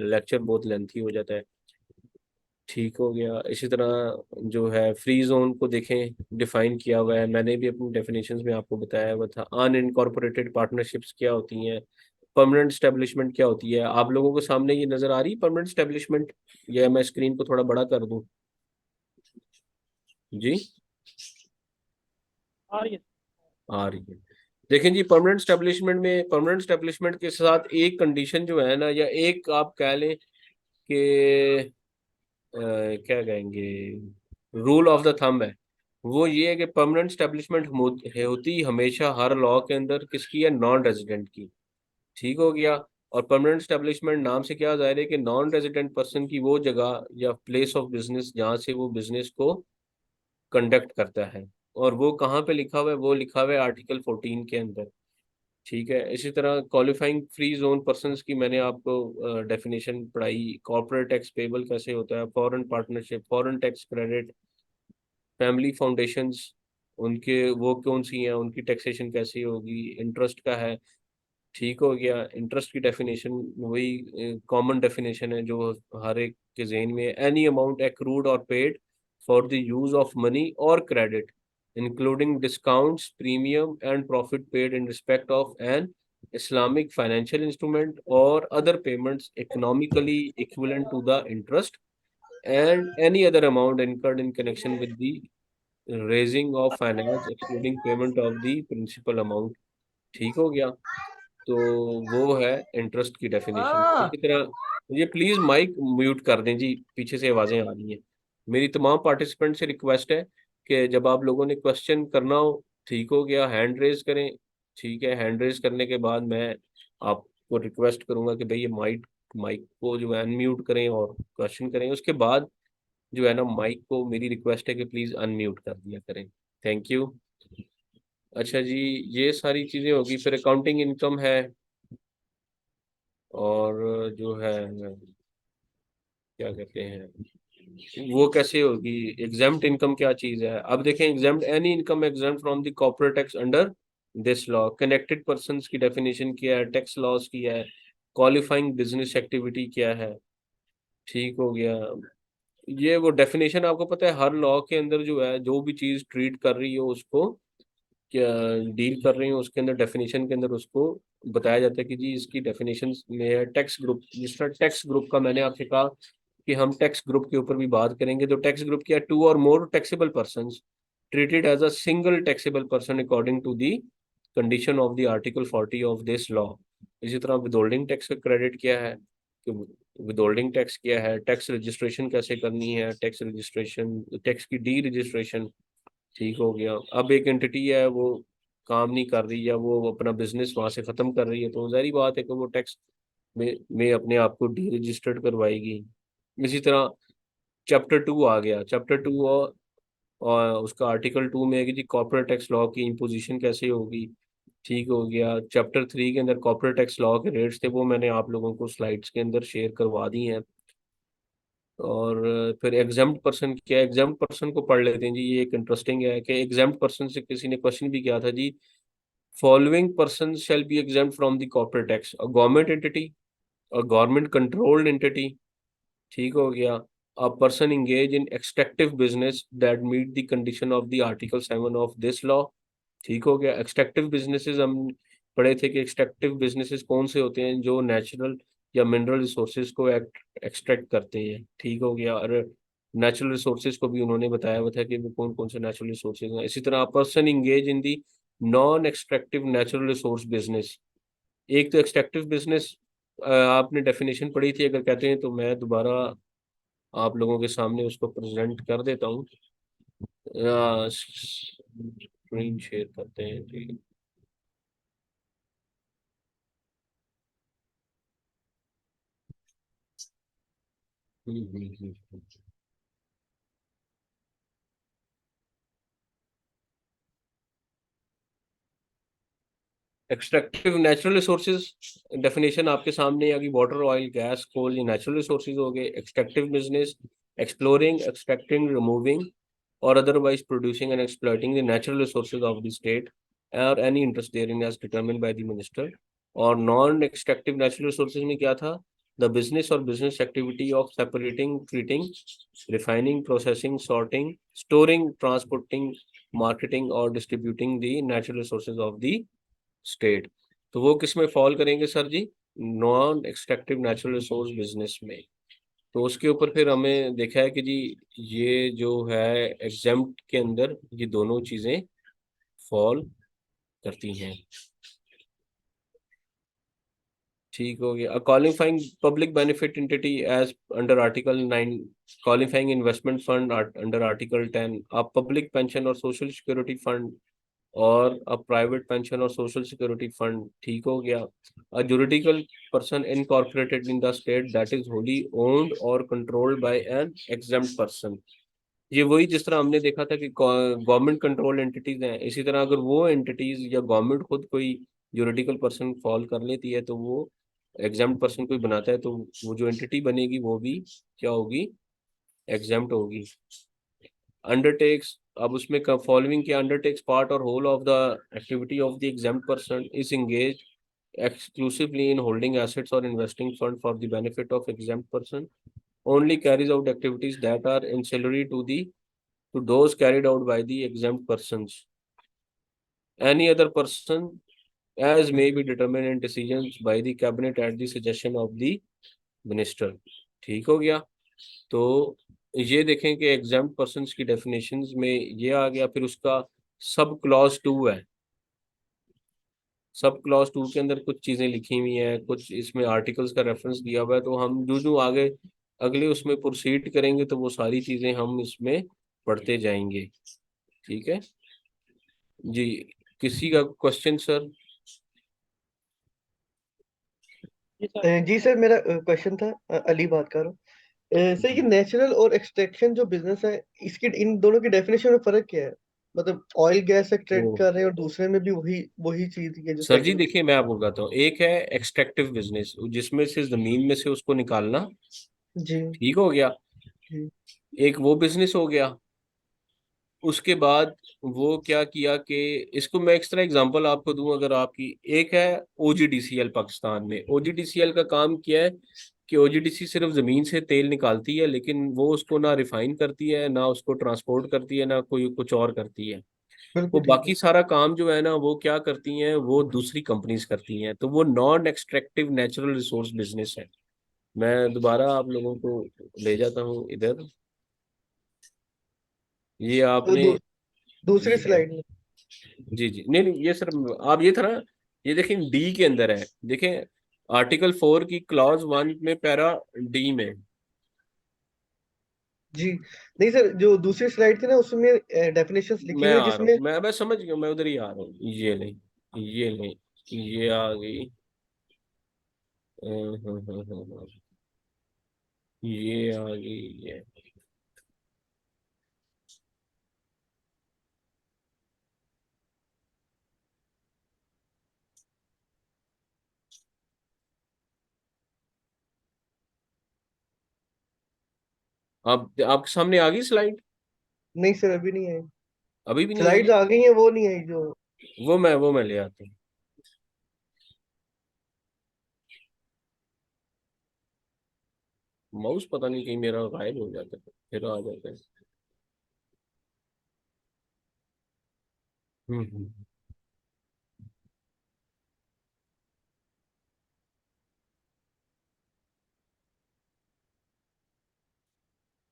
लेक्चर बहुत लेंथी हो जाता है। ठीक हो गया। इसी तरह जो है फ्री जोन को देखें, डिफाइन किया हुआ है। मैंने भी अपनी डेफिनेशंस में आपको बताया हुआ था। अनइनकॉर्पोरेटेड पार्टनरशिप्स क्या होती हैं, परमानेंट स्टेब्लिशमेंट क्या होती है। आप लोगों के सामने ये नजर आ रही है परमानेंट स्टेब्लिशमेंट, या मैं स्क्रीन को थोड़ा बड़ा कर दूं? जी आ रही है। आ रही है। देखें जी, परमानेंट स्टेब्लिशमेंट में, परमानेंट स्टेब्लिशमेंट के साथ एक कंडीशन जो है ना, या एक आप कह लें कि क्या कहेंगे, रूल ऑफ द थंब है, वो ये है कि परमानेंट स्टेब्लिशमेंट होती हमेशा हर लॉ के अंदर किसकी है, नॉन रेजिडेंट की। ठीक हो गया। और परमानेंट स्टेब्लिशमेंट नाम से क्या जाहिर है कि नॉन रेजिडेंट पर्सन की वो जगह या प्लेस ऑफ बिजनेस जहाँ से वो बिजनेस को कंडक्ट करता है। और वो कहाँ पे लिखा हुआ है, वो लिखा हुआ है आर्टिकल 14 के अंदर। ठीक है। इसी तरह क्वालिफाइंग फ्री जोन पर्संस की मैंने आपको डेफिनेशन पढ़ाई। कॉर्पोरेट टैक्स पेबल कैसे होता है, foreign partnership, foreign tax credit, family foundations, उनके वो कौन सी हैं, उनकी टैक्सेशन कैसी होगी, इंटरेस्ट का है। ठीक हो गया। इंटरेस्ट की डेफिनेशन वही कॉमन डेफिनेशन है जो हर एक के जहन में है। एनी अमाउंट एक्रूड और paid for the use of money और credit including discounts, premium and profit paid in respect of an Islamic financial instrument और other payments economically equivalent to the interest and any other amount incurred in connection with the raising of finance excluding payment of the principal amount। ठीक हो गया। तो वो है इंटरेस्ट की डेफिनेशन। इसी तरह ये प्लीज माइक म्यूट कर दें जी, पीछे से आवाजें आ रही हैं। मेरी तमाम पार्टिसिपेंट से रिक्वेस्ट है कि जब आप लोगों ने क्वेश्चन करना हो, ठीक हो गया, हैंड रेज करें। ठीक है। हैंड रेज करने के बाद मैं आपको रिक्वेस्ट करूंगा कि भाई ये माइक माइक को जो है अनम्यूट करें और क्वेश्चन करें। उसके बाद जो है ना, माइक को मेरी रिक्वेस्ट है कि प्लीज अनम्यूट कर दिया करें। Thank you. अच्छा जी, ये सारी चीजें होगी। फिर अकाउंटिंग इनकम है, और जो है क्या कहते हैं, वो कैसे होगी। एग्जाम्प्ट इनकम क्या चीज है, अब देखें। Exempt any income exempt from the corporate tax under this law. Connected persons की डेफिनेशन क्या है, टैक्स लॉस की है, क्वालिफाइंग बिजनेस एक्टिविटी क्या है। ठीक हो गया। ये वो डेफिनेशन आपको पता है, हर लॉ के अंदर जो है, जो भी चीज ट्रीट कर रही हो उसको, क्या डील कर रही हो, उसके अंदर डेफिनेशन के अंदर उसको बताया जाता है कि जी इसकी डेफिनेशन में है टैक्स ग्रुप। जिस तरह टैक्स ग्रुप का मैंने आपसे कहा कि हम टैक्स ग्रुप के ऊपर भी बात करेंगे। तो टैक्स ग्रुप क्या है, टू और more taxable person treated as a single taxable person according to the condition of the article 40 of this law. इसी तरह विदहोल्डिंग टैक्स का क्रेडिट क्या है, कि विदहोल्डिंग टैक्स क्या है, टैक्स रजिस्ट्रेशन कैसे करनी है, टैक्स रजिस्ट्रेशन, टैक्स की डी रजिस्ट्रेशन। ठीक हो गया। अब एक एंटिटी है वो काम नहीं कर रही, या वो अपना बिजनेस वहां से खत्म कर रही है, तो जाहिर बात है कि वो टैक्स में अपने आप को डी रजिस्टर्ड करवाएगी। इसी तरह चैप्टर 2 आ गया। चैप्टर 2 और उसका आर्टिकल 2 में है कि जी कॉर्पोरेट टैक्स लॉ की इम्पोजिशन कैसे होगी। ठीक हो गया। चैप्टर 3 के अंदर कॉर्पोरेट टैक्स लॉ के रेट्स थे, वो मैंने आप लोगों को स्लाइड्स के अंदर शेयर करवा दी हैं। और फिर एग्जाम्प्ट पर्सन क्या, एग्जाम्प्ट पर्सन को पढ़ लेते हैं जी। ये एक इंटरेस्टिंग है कि एग्जाम्प्ट पर्सन से किसी ने क्वेश्चन भी किया था जी। Following person shall be exempt from the corporate tax, a government entity, a government controlled entity. ठीक हो गया। A person engage in extractive business that meet the condition of the article 7 of this law. ठीक हो गया। एक्सट्रैक्टिव बिजनेसेस हम पढ़े थे कि एक्सट्रैक्टिव बिजनेसेस कौन से होते हैं, जो नेचुरल या मिनरल रिसोर्सेज को एक्सट्रैक्ट करते हैं। ठीक हो गया। और नेचुरल रिसोर्सेज को भी उन्होंने बताया हुआ था कि वो कौन कौन से नेचुरल रिसोर्सेज हैं। इसी तरह person engage in the non extractive natural resource business. एक तो एक्सट्रैक्टिव बिजनेस आपने डेफिनेशन पढ़ी थी, अगर कहते हैं तो मैं दोबारा आप लोगों के सामने उसको प्रेजेंट कर देता हूँ। स्क्रीन शेयर करते हैं जी। हम्म। एक्सट्रैक्टिव नेचुरल रिसोर्सेज डेफिनेशन आपके सामने आ गई, वाटर, ऑयल, गैस, कोल, ये नेचुरल रिसोर्सेज हो गए। Extractive business, exploring, extracting, removing or otherwise producing and exploiting the natural resources of the state or any interest therein as determined by the minister। और नॉन एक्सट्रैक्टिव नेचुरल रिसोर्सेज में क्या था? द बिजनेस और business activity of separating, treating, refining, processing, sorting, storing, transporting, marketing और distributing the natural resources of the state. तो वो किस में फॉल करेंगे सर जी? Non extractive natural resource business में। तो उसके ऊपर फिर हमें देखा है कि जी ये जो है एग्जेम्प्ट के अंदर ये दोनों चीजें फॉल करती हैं। ठीक हो गया। Qualifying public benefit entity as under article 9, qualifying investment fund under article 10, a public pension और सोशल सिक्योरिटी फंड और अ प्राइवेट पेंशन और सोशल सिक्योरिटी फंड। ठीक हो गया। A juridical person incorporated in the state that is wholly owned और controlled by an exempt person. ये वही जिस तरह हमने देखा था कि गवर्नमेंट कंट्रोल एंटिटीज हैं, इसी तरह अगर वो एंटिटीज या गवर्नमेंट खुद कोई जुरिडिकल पर्सन फॉल कर लेती है तो वो एग्जाम्प्ट पर्सन कोई बनाता है तो वो जो एंटिटी बनेगी वो भी क्या होगी? एग्जाम्प्ट होगी। अंडरटेक्स, अब उसमें फॉलोइंग के अंडरटेक्स पार्ट और whole of the activity of the exempt person is engage exclusively in holding assets or investing fund for the benefit of exempt person, only carries out activities that are ancillary to those carried out by the exempt persons, any other person as may be determined in decisions by the cabinet at the suggestion of the minister। ठीक हो गया। तो ये देखें कि एग्जाम्प्ट पर्सन्स की डेफिनेशंस में ये आ गया। फिर उसका सब क्लॉज 2 है। सब क्लॉज 2 के अंदर कुछ चीजें लिखी हुई हैं, कुछ इसमें आर्टिकल्स का रेफरेंस दिया हुआ है। तो हम जो आगे अगले उसमें प्रोसीड करेंगे तो वो सारी चीजें हम इसमें पढ़ते जाएंगे। ठीक है जी। किसी का क्वेश्चन सर? जी सर, मेरा क्वेश्चन था, अली बात कर रहा हूँ। सर, ये नेचुरल और एक्सट्रैक्शन जो बिजनेस है, इसकी इन दोनों की डेफिनेशन में फर्क क्या है? मतलब ऑयल गैस एक्सट्रैक्ट तो कर रहे हैं और दूसरे में भी वही वही चीज है जो सर जी सेकंड। देखिए मैं आपको बताता हूँ। एक है एक्सट्रैक्टिव बिजनेस जिसमें से जमीन में से उसको निकालना। जी ठीक हो गया। जी एक वो बिजनेस हो गया। उसके बाद वो क्या किया कि इसको मैं एक्स्ट्रा एग्जांपल आपको दूं अगर आपकी। एक है ओजीडीसीएल, पाकिस्तान में ओजीडीसीएल का काम क्या है कि ओजीडीसी सिर्फ जमीन से तेल निकालती है, लेकिन वो उसको ना रिफाइन करती है, ना उसको ट्रांसपोर्ट करती है, ना कोई कुछ और करती है। वो बिल्कुल ठीक है। बाकी सारा काम जो है ना वो क्या करती हैं, वो दूसरी कंपनीज करती हैं। तो वो non extractive natural resource business है। मैं दोबारा आप लोगों को ले जाता हूँ इधर। ये तो आपने दूसरी ये स्लाइड में। जी जी नहीं नहीं ये सर आप ये था ना, ये देखें डी के अंदर है। देखें आर्टिकल 4 की क्लॉज 1 में पैरा डी में। जी नहीं सर, जो दूसरी स्लाइड थी ना उसमें डेफिनेशंस लिखी मैं हुई है आ रहा हूँ, जिसमें। मैं समझ गया, मैं उधर ही आ रहा हूँ। ये नहीं, ये नहीं, ये आ गई। हम्म, हम्म, हम्म, ये आ गई ये। आप आपके सामने आ गई स्लाइड? नहीं सर, अभी नहीं आई। अभी भी नहीं स्लाइड्स आई? आ गई हैं, वो नहीं आई जो। वो मैं ले आता हूँ। माउस पता नहीं कहीं मेरा गायब हो जाता है फिर आ जाता है। हम्म।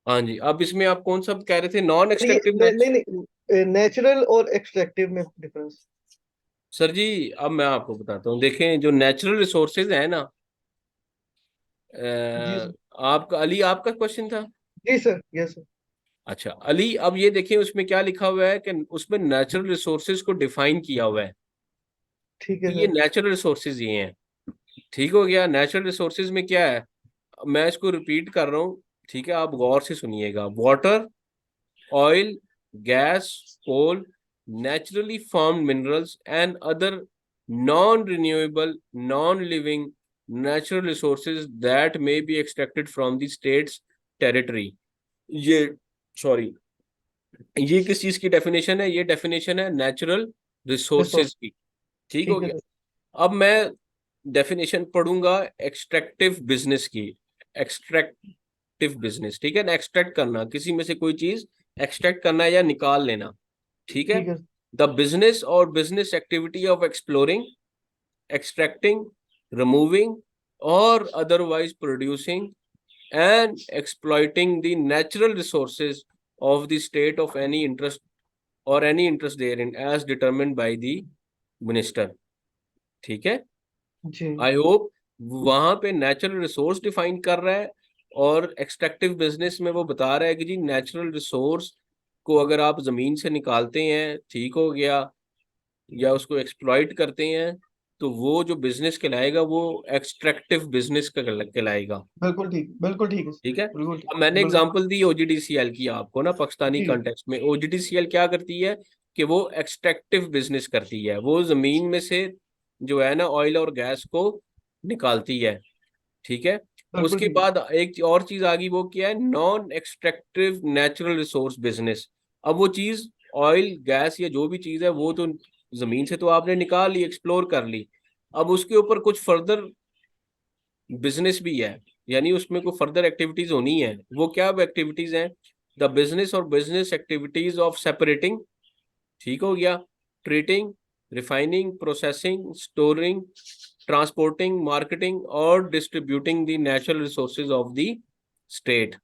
हाँ जी। अब इसमें आप कौन सा कह रहे थे? नॉन नहीं एक्सट्रैक्टिव नहीं नहीं, नेचुरल और एक्सट्रैक्टिव में डिफरेंस। सर जी अब मैं आपको बताता हूँ। देखें जो नेचुरल रिसोर्सेज है ना, जी सर। आपका अली आपका क्वेश्चन था। जी सर, यस सर। अच्छा अली, अब ये देखिए उसमें क्या लिखा हुआ है कि उसमें नेचुरल रिसोर्सेज को डिफाइन किया हुआ है ठीक है कि ये सर। नेचुरल रिसोर्सेज ये हैं। ठीक हो गया। नेचुरल रिसोर्सेज में क्या है? मैं इसको रिपीट कर रहा हूँ, ठीक है, आप गौर से सुनिएगा। Water, oil, gas, coal, naturally formed minerals and other non renewable non living natural resources that may be extracted from the states territory. ये सॉरी, ये किस चीज की डेफिनेशन है? ये डेफिनेशन है नेचुरल रिसोर्स। रिसोर्सेज की। ठीक हो ठीक है गया। सर। अब मैं डेफिनेशन पढ़ूंगा एक्सट्रैक्टिव बिजनेस की। एक्सट्रैक्टिव बिजनेस, ठीक है ना, एक्सट्रैक्ट करना, किसी में से कोई चीज एक्सट्रैक्ट करना या निकाल लेना। ठीक है। ठीक है। द बिजनेस और business activity of exploring, extracting, removing, or otherwise producing and exploiting the natural resources of the state of any interest or any interest therein as determined by the minister। ठीक है। जी आई होप वहां पे नेचुरल रिसोर्स डिफाइन कर रहा है, और एक्सट्रैक्टिव बिजनेस में वो बता रहा है कि जी नेचुरल रिसोर्स को अगर आप जमीन से निकालते हैं, ठीक हो गया, या उसको एक्सप्लॉइट करते हैं, तो वो जो बिजनेस कहलाएगा वो एक्सट्रैक्टिव बिजनेस का कहलाएगा। बिल्कुल ठीक है सर, ठीक है। बिल्कुल अब मैंने बिल्कुल। एग्जांपल दी ओजीडीसीएल की आपको ना, पाकिस्तानी ठीक है। कॉन्टेक्स्ट में ओजीडीसीएल क्या करती है कि वो एक्सट्रैक्टिव बिजनेस करती है, वो जमीन में से जो है ना ऑयल और गैस को निकालती है। ठीक है। बिल्कुल उसके ठीक है। बाद एक और चीज आ गई, वो क्या है? Non extractive natural resource business. अब वो चीज ऑयल गैस या जो भी चीज है वो तो जमीन से तो आपने निकाल ली, एक्सप्लोर कर ली, अब उसके ऊपर कुछ फर्दर बिजनेस भी है, यानी उसमें कोई फर्दर एक्टिविटीज होनी है। वो क्या एक्टिविटीज हैं? द बिजनेस और बिजनेस एक्टिविटीज ऑफ सेपरेटिंग, ठीक हो गया, treating, refining, processing, storing, transporting, marketing और distributing the natural resources of the state.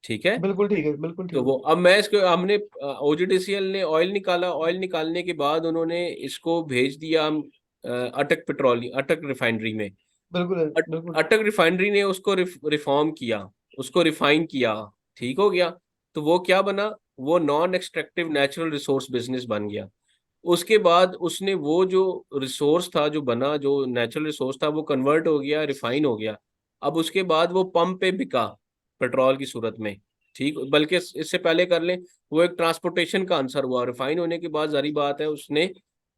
ठीक है। बिल्कुल ठीक है। बिल्कुल तो ठीक वो है। अब मैं इसको हमने ओजीडीसीएल ने ऑयल निकाला, ऑयल निकालने के बाद उन्होंने इसको भेज दिया अटक पेट्रोलियम, अटक रिफाइनरी में। बिल्कुल है, बिल्कुल। अटक रिफाइनरी ने उसको रिफॉर्म किया, उसको रिफाइन किया, ठीक हो गया। तो वो क्या बना? वो non extractive natural resource business बन गया। उसके बाद उसने वो जो रिसोर्स था जो बना, जो नेचुरल रिसोर्स था, वो कन्वर्ट हो गया, रिफाइन हो गया। अब उसके बाद वो पंप पे बिका पेट्रोल की सूरत में। ठीक, बल्कि इससे पहले कर लें, वो एक ट्रांसपोर्टेशन का आंसर हुआ। रिफाइन होने के बाद जारी बात है उसने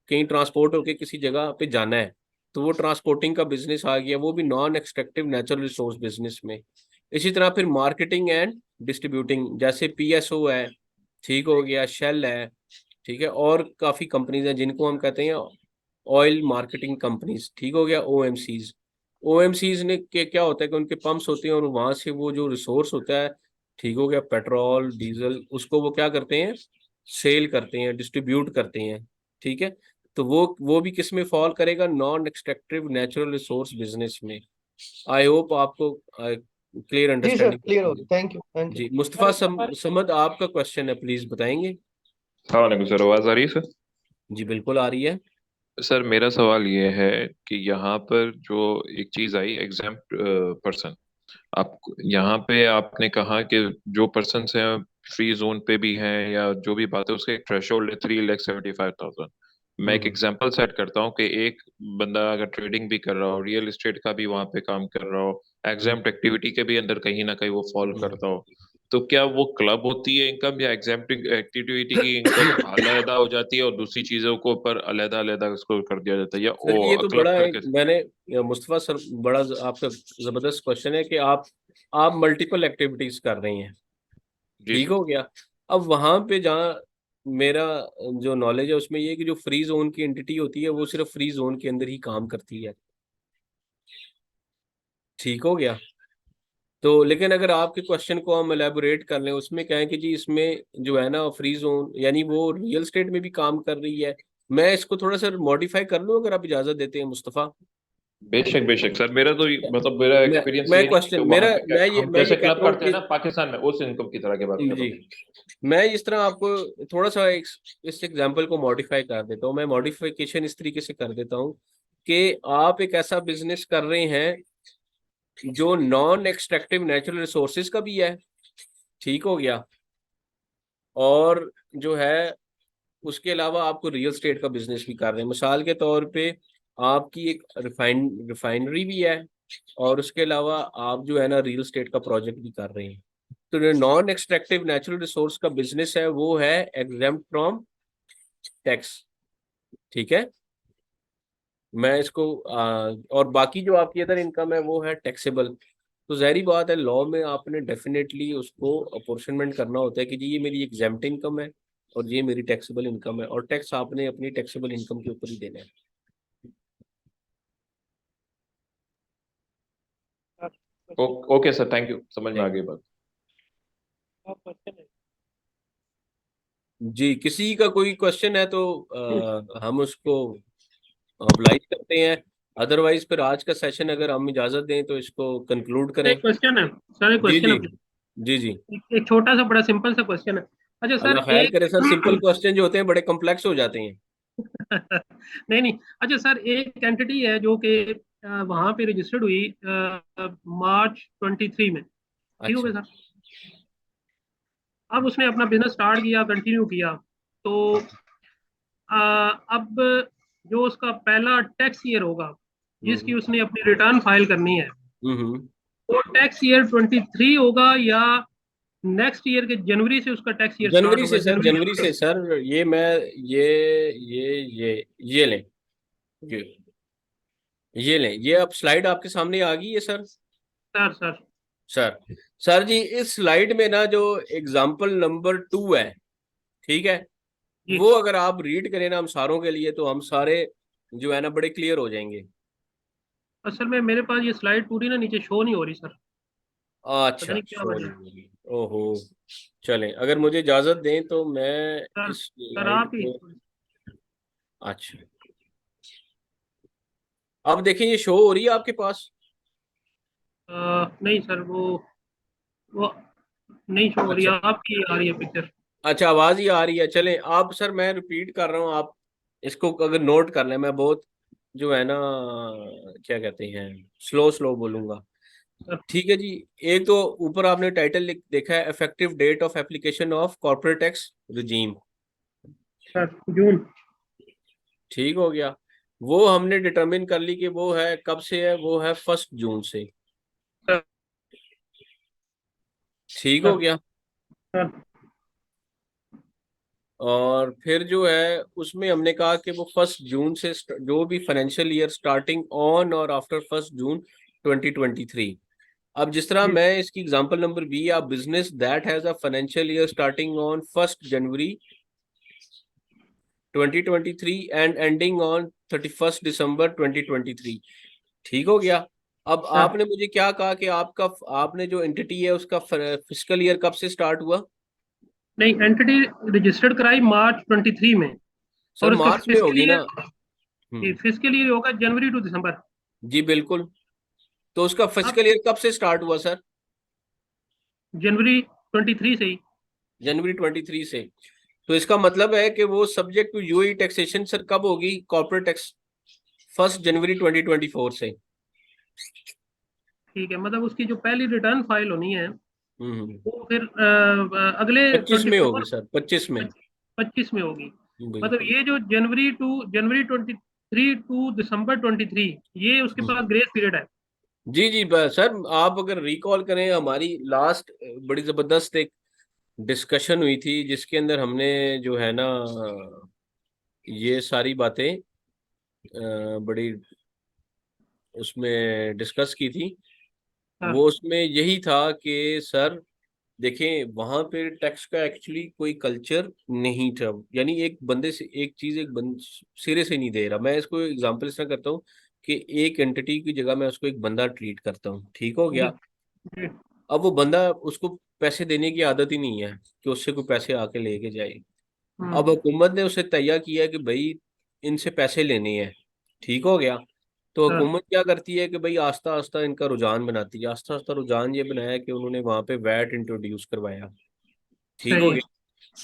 कहीं ट्रांसपोर्ट होके किसी जगह पे जाना है, तो वो ट्रांसपोर्टिंग का बिजनेस आ गया, वो भी non extractive natural resource business में। इसी तरह फिर मार्केटिंग एंड डिस्ट्रीब्यूटिंग, जैसे पीएसओ है, ठीक हो गया, शेल है, ठीक है, और काफी कंपनीज हैं जिनको हम कहते हैं ऑयल मार्केटिंग कंपनीज, ठीक हो गया, ओएमसीज। ओएमसीज ने के क्या होता है कि उनके पंप्स होते हैं और वहां से वो जो रिसोर्स होता है, ठीक हो गया, पेट्रोल डीजल, उसको वो क्या करते हैं? सेल करते हैं, डिस्ट्रीब्यूट करते हैं। ठीक है। तो वो भी किस में फॉल करेगा? Non extractive natural resource business में। आई होप आपको क्लियर जी सर, अंडरस्टैंडिंग क्लियर हो होगी। गया। Thank you, thank you. जी मुस्तफा समद, आपका क्वेश्चन है, प्लीज बताएंगे। सलाम सर, आवाज आ रही है सर? जी बिल्कुल आ रही है। सर मेरा सवाल ये है कि यहाँ पर जो एक चीज आई एग्जाम्प्ट पर्सन, आप यहाँ पे आपने कहा कि जो पर्सन हैं फ्री जोन पे भी हैं या जो भी बात है, उसका एक थ्रेशोल्ड है 3,75,000। मैं एक हम्म एग्जांपल सेट करता हूँ कि एक बंदा अगर ट्रेडिंग भी कर रहा हो, रियल एस्टेट का भी वहां पे काम कर रहा हो, हम्म एग्जाम्प्ट एक्टिविटी के भी अंदर कहीं ना कहीं वो फॉलो हम्म। करता हो, तो क्या वो क्लब होती है इनकम, या एग्जाम्प्ट एक्टिविटी की इनकम अलग हो जाती है और दूसरी चीजों को ऊपर अलग अलग उसको कर दिया जाता है, या सर जी, ये वो तो बड़ा क्लब एक करके? मैंने मुस्तफा सर, बड़ा आपका जबरदस्त क्वेश्चन है कि आप मल्टीपल एक्टिविटीज कर रही हैं, जी ठीक सर। हो गया। अब वहां पे जहाँ मेरा जो नॉलेज है उसमें ये है कि जो फ्री जोन की एंटिटी होती है वो सिर्फ फ्री जोन के अंदर ही काम करती है, ठीक हो गया। तो लेकिन अगर आपके क्वेश्चन को हम एलेबोरेट कर लें, उसमें क्या है कि जी इसमें जो है ना फ्री जोन यानी वो रियल स्टेट में भी काम कर रही है। मैं इसको थोड़ा सा मॉडिफाई कर लूँ अगर आप इजाजत देते हैं मुस्तफा। बेशक बेशक सर, मेरा तो मतलब मेरा मैं एक्सपीरियंस मैं ये नहीं है कि क्वेश्चन वहां मेरा पे हम मैं ये जैसे क्लब कहता हूँ करते हैं कि ना पाकिस्तान में, उस इनकम की तरह की बात कर रहा जी, हूँ। मैं इस तरह आपको थोड़ा सा इस एग्जांपल को मॉडिफाई कर देता हूँ। मैं मॉडिफिकेशन इस तरीके से कर देता हूँ कि आप एक ऐसा बिजनेस कर रहे हैं जो नॉन एक्सट्रैक्टिव नेचुरल रिसोर्सेज का भी है, ठीक हो गया, और जो है उसके अलावा आपको रियल स्टेट का बिजनेस भी कर रहे हैं। मिसाल के तौर पे आपकी एक रिफाइनरी भी है, और उसके अलावा आप जो है ना रियल स्टेट का प्रोजेक्ट भी कर रहे हैं। तो जो नॉन एक्सट्रैक्टिव नेचुरल रिसोर्स का बिजनेस है वो है एग्जेम्प्ट फ्रॉम टैक्स, ठीक है। मैं इसको और बाकी जो आपकी अदर इनकम है वो है टैक्सेबल। तो ज़ाहिरी बात है लॉ में आपने डेफिनेटली उसको अपॉर्शनमेंट करना होता है कि जी ये मेरी एग्जेम्प्ट इनकम है और ये मेरी टैक्सेबल इनकम है, और टैक्स आपने अपनी टैक्सेबल इनकम के ऊपर ही देना है। ओके सर, थैंक यू, समझ में आ गई बात। जी, किसी का कोई क्वेश्चन है तो हम उसको ऑब्लाइज करते हैं, अदरवाइज फिर आज का सेशन अगर हम इजाजत दें तो इसको कंक्लूड करें। एक क्वेश्चन है सर, एक जी क्वेश्चन जी है। जी जी। एक छोटा सा बड़ा सिंपल सा क्वेश्चन है। अच्छा सर, अल्लाह खैर एक करे सर, सिंपल क्वेश्चन जो होते हैं बड़े कॉम्प्लेक्स हो जाते हैं। नहीं नहीं, अच्छा सर, एक एंटिटी है जो कि वहां पे रजिस्टर्ड हुई मार्च 23 में, ठीक हो अच्छा। गया सर। अब उसने अपना बिजनेस स्टार्ट किया, कंटिन्यू किया, तो अब जो उसका पहला टैक्स ईयर होगा जिसकी उसने अपनी रिटर्न फाइल करनी है, हम्म। वो टैक्स ईयर 23 होगा या नेक्स्ट ईयर के जनवरी से उसका टैक्स ईयर स्टार्ट जनवरी होगा? से सर, जनवरी जनवरी से सर। ये मैं ये ये लें, ये ये लें, ये अब स्लाइड आपके सामने आ गई है sir. Sir sir sir sir जी, इस स्लाइड में ना जो एग्जाम्पल नंबर 2 है, ठीक है, जी। वो अगर आप रीड करें ना हम सारों के लिए, तो हम सारे जो है ना बड़े क्लियर हो जाएंगे। असल में मेरे पास ये स्लाइड पूरी ना नीचे शो नहीं हो रही सर, पता अच्छा, नहीं क्या सॉरी। वजह है। ओहो। चलें, अगर मुझे इजाजत दें तो मैं सर इस सर स्लाइड आप ही। को। अच्छा, अब देखें ये शो हो रही है आपके पास। नहीं सर, वो नहीं शो हो रही अच्छा। है, आपकी आ रही है पिक्चर। अच्छा, आवाज ही आ रही है। चलें, आप सर मैं रिपीट कर रहा हूँ, आप इसको अगर नोट कर लें, मैं बहुत जो है ना क्या कहते हैं स्लो स्लो बोलूंगा। सर ठीक है जी। एक तो ऊपर आपने टाइटल देखा है, effective date of application of corporate tax regime. Sir June. ठीक हो गया। वो हमने डिटरमिन कर ली कि वो है कब से है, वो है 1 जून से। सर ठीक हो सर गया। सर और फिर जो है उसमें हमने कहा कि वो 1 जून से जो भी फाइनेंशियल ईयर स्टार्टिंग ऑन और आफ्टर 1 जून 2023। अब जिस तरह जी मैं इसकी एग्जांपल नंबर बी, आप business that has a financial year starting on 1 January 2023 and ending on 31 दिसंबर 2023। ठीक हो गया। अब सर। आपने मुझे क्या कहा कि आपका आपने जो एंटिटी है उसका फिस्कल ईयर कब से स्टार्ट हुआ? नहीं, एंटिटी रजिस्टर्ड कराई मार्च 23 में, सर और उसका मार्च में होगी ना। फिजिकल ईयर होगा जनवरी टू दिसंबर। जी बिल्कुल। तो उसका अब फिस्कल ईयर कब से स्टार्ट हुआ सर? जनवरी 23 से ही। जनवरी 23 से। तो इसका मतलब है कि वो subject to UAE taxation sir कब होगी कॉर्पोरेट टैक्स? 1 जनवरी 2024 से। ठीक है, मतलब उसकी जो पहली रिटर्न फाइल होनी है हम्म। वो फिर अगले 25 में होगी 24 सर, 25 में। 25 में होगी। मतलब बिल्कुल। ये जो जनवरी 23 टू दिसंबर 23, ये उसके हम्म। पास ग्रेस पीरियड है। जी जी सर, आप अगर रिकॉल करें हमारी लास्ट बड़ी जबरदस्त एक डिस्कशन हुई थी जिसके अंदर हमने जो है ना ये सारी बातें बड़ी उसमें डिस्कस की थी। हाँ वो उसमें यही था कि सर देखें वहां पे टैक्स का एक्चुअली कोई कल्चर नहीं था, यानी एक बंदे से एक चीज सिरे से नहीं दे रहा। मैं इसको एग्जांपल इस तरह करता हूँ कि एक एंटिटी की जगह मैं उसको एक बंदा ट्रीट करता हूँ, ठीक हो जी गया। जी। अब वो बंदा, उसको पैसे देने की आदत ही नहीं है कि उससे कोई पैसे आके लेके जाए। अब हम्म। हुकूमत ने उसे तैयार किया कि भाई इनसे पैसे लेने हैं, ठीक हो गया। तो हाँ हुकूमत क्या करती है कि भाई आस्ता आस्ता इनका रुझान बनाती है, आस्ता आस्ता रुझान ये बनाया कि उन्होंने वहां पे वैट इंट्रोड्यूस करवाया। ठीक हो सही। गया।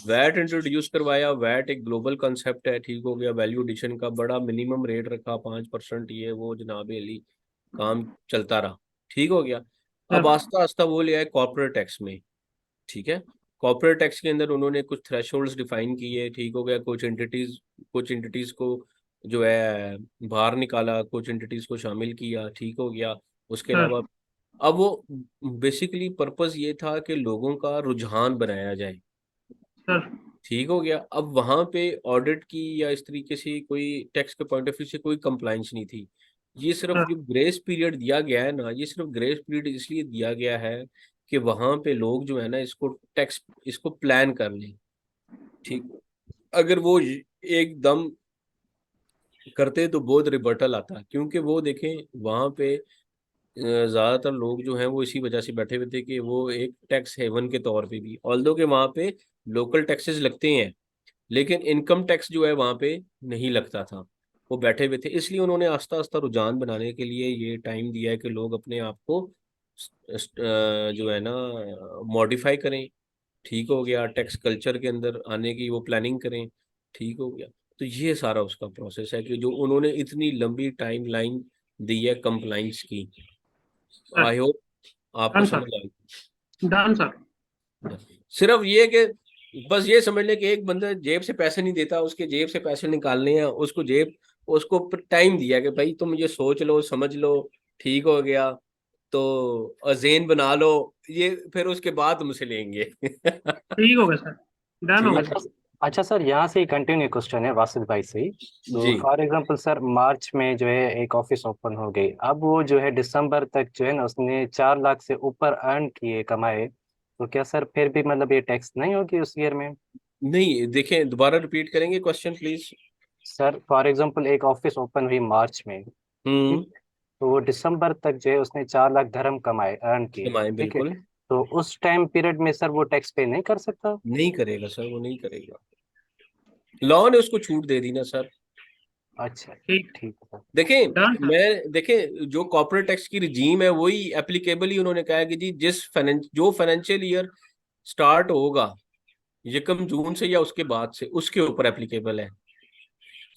वैट इंट्रोड्यूस करवाया, वैट एक ग्लोबल कंसेप्ट है, ठीक हो गया। वैल्यू एडिशन का बड़ा मिनिमम रेट रखा 5%, ये वो जनाब अली काम चलता रहा। ठीक हो गया। अब सर आस्ता आस्ता वो ले आए कॉर्पोरेट टैक्स में। ठीक है। कॉर्पोरेट टैक्स के अंदर उन्होंने कुछ थ्रेशोल्ड्स डिफाइन किए, ठीक हो गया। कुछ एंटिटीज को जो है बाहर निकाला, कुछ एंटिटीज को शामिल किया, ठीक हो गया। उसके सर अलावा अब वो बेसिकली पर्पस ये था कि लोगों का रुझान बनाया जाए। सर ठीक हो गया। अब वहां पे ऑडिट की या इस तरीके से कोई टैक्स के पॉइंट ऑफ व्यू से कोई कंप्लाइंस नहीं थी। ये सिर्फ हाँ, जो ग्रेस पीरियड दिया गया है ना, ये सिर्फ ग्रेस पीरियड इसलिए दिया गया है कि वहां पे लोग जो है ना इसको टैक्स इसको प्लान कर लें। ठीक, अगर वो एकदम करते तो बहुत रिबर्टल आता, क्योंकि वो देखें वहां पे ज्यादातर लोग जो हैं वो इसी वजह से बैठे हुए थे कि वो एक टैक्स हेवन के तौर पे भी, ऑल्दो के वहां पे लोकल टैक्सेस लगते हैं लेकिन इनकम टैक्स जो है वहां पे नहीं लगता था। वो बैठे हुए थे, इसलिए उन्होंने आस्ता आस्ता रुझान बनाने के लिए ये टाइम दिया है कि लोग अपने आप को जो है ना मॉडिफाई करें। ठीक हो गया, टैक्स कल्चर के अंदर आने की वो प्लानिंग करें। ठीक हो गया। तो ये सारा उसका प्रोसेस है कि जो उन्होंने इतनी लंबी टाइम लाइन दी है कंप्लाइंस की। सर आई होप आपको डन समझ सर, आ गई। Done sir. सिर्फ ये कि बस ये समझ ले कि एक बंदा जेब से पैसे नहीं देता, उसके जेब से पैसे निकालने हैं, उसको टाइम दिया कि भाई तुम ये सोच लो समझ लो। ठीक हो गया, तो अजेन बना लो, ये फिर उसके बाद तुमसे लेंगे। ठीक हो गया सर, डन हो ठीक गया है सर। अच्छा अच्छा सर, यहाँ से कंटिन्यू क्वेश्चन है वासिफ भाई से ही। तो जी। फॉर एग्जांपल सर, मार्च में जो है एक ऑफिस ओपन हो गई, अब वो जो है दिसंबर तक जो है ना उसने 4 लाख से ऊपर अर्न किए कमाए, तो क्या सर फिर भी मतलब ये टैक्स नहीं होगी उस ईयर में? नहीं, देखें दोबारा रिपीट करेंगे question please. Sir for example एक ऑफिस ओपन हुई मार्च में, हम्म। ठीक, तो वो दिसंबर तक जो है उसने 4 लाख धर्म कमाए, अर्न किए, कमाए ठीक है, बिल्कुल। तो उस टाइम पीरियड में सर वो टैक्स पे नहीं कर सकता? नहीं करेगा सर, वो नहीं करेगा, लॉ ने उसको छूट दे दी ना सर। अच्छा, ठीक, ठीक है। देखें, डन सर। देखें जो कॉर्पोरेट टैक्स की रिजीम है वही एप्लीकेबल ही उन्होंने कहा है कि जी जो फाइनेंशियल ईयर स्टार्ट होगा यकम जून से या उसके बाद से, उसके ऊपर एप्लीकेबल है।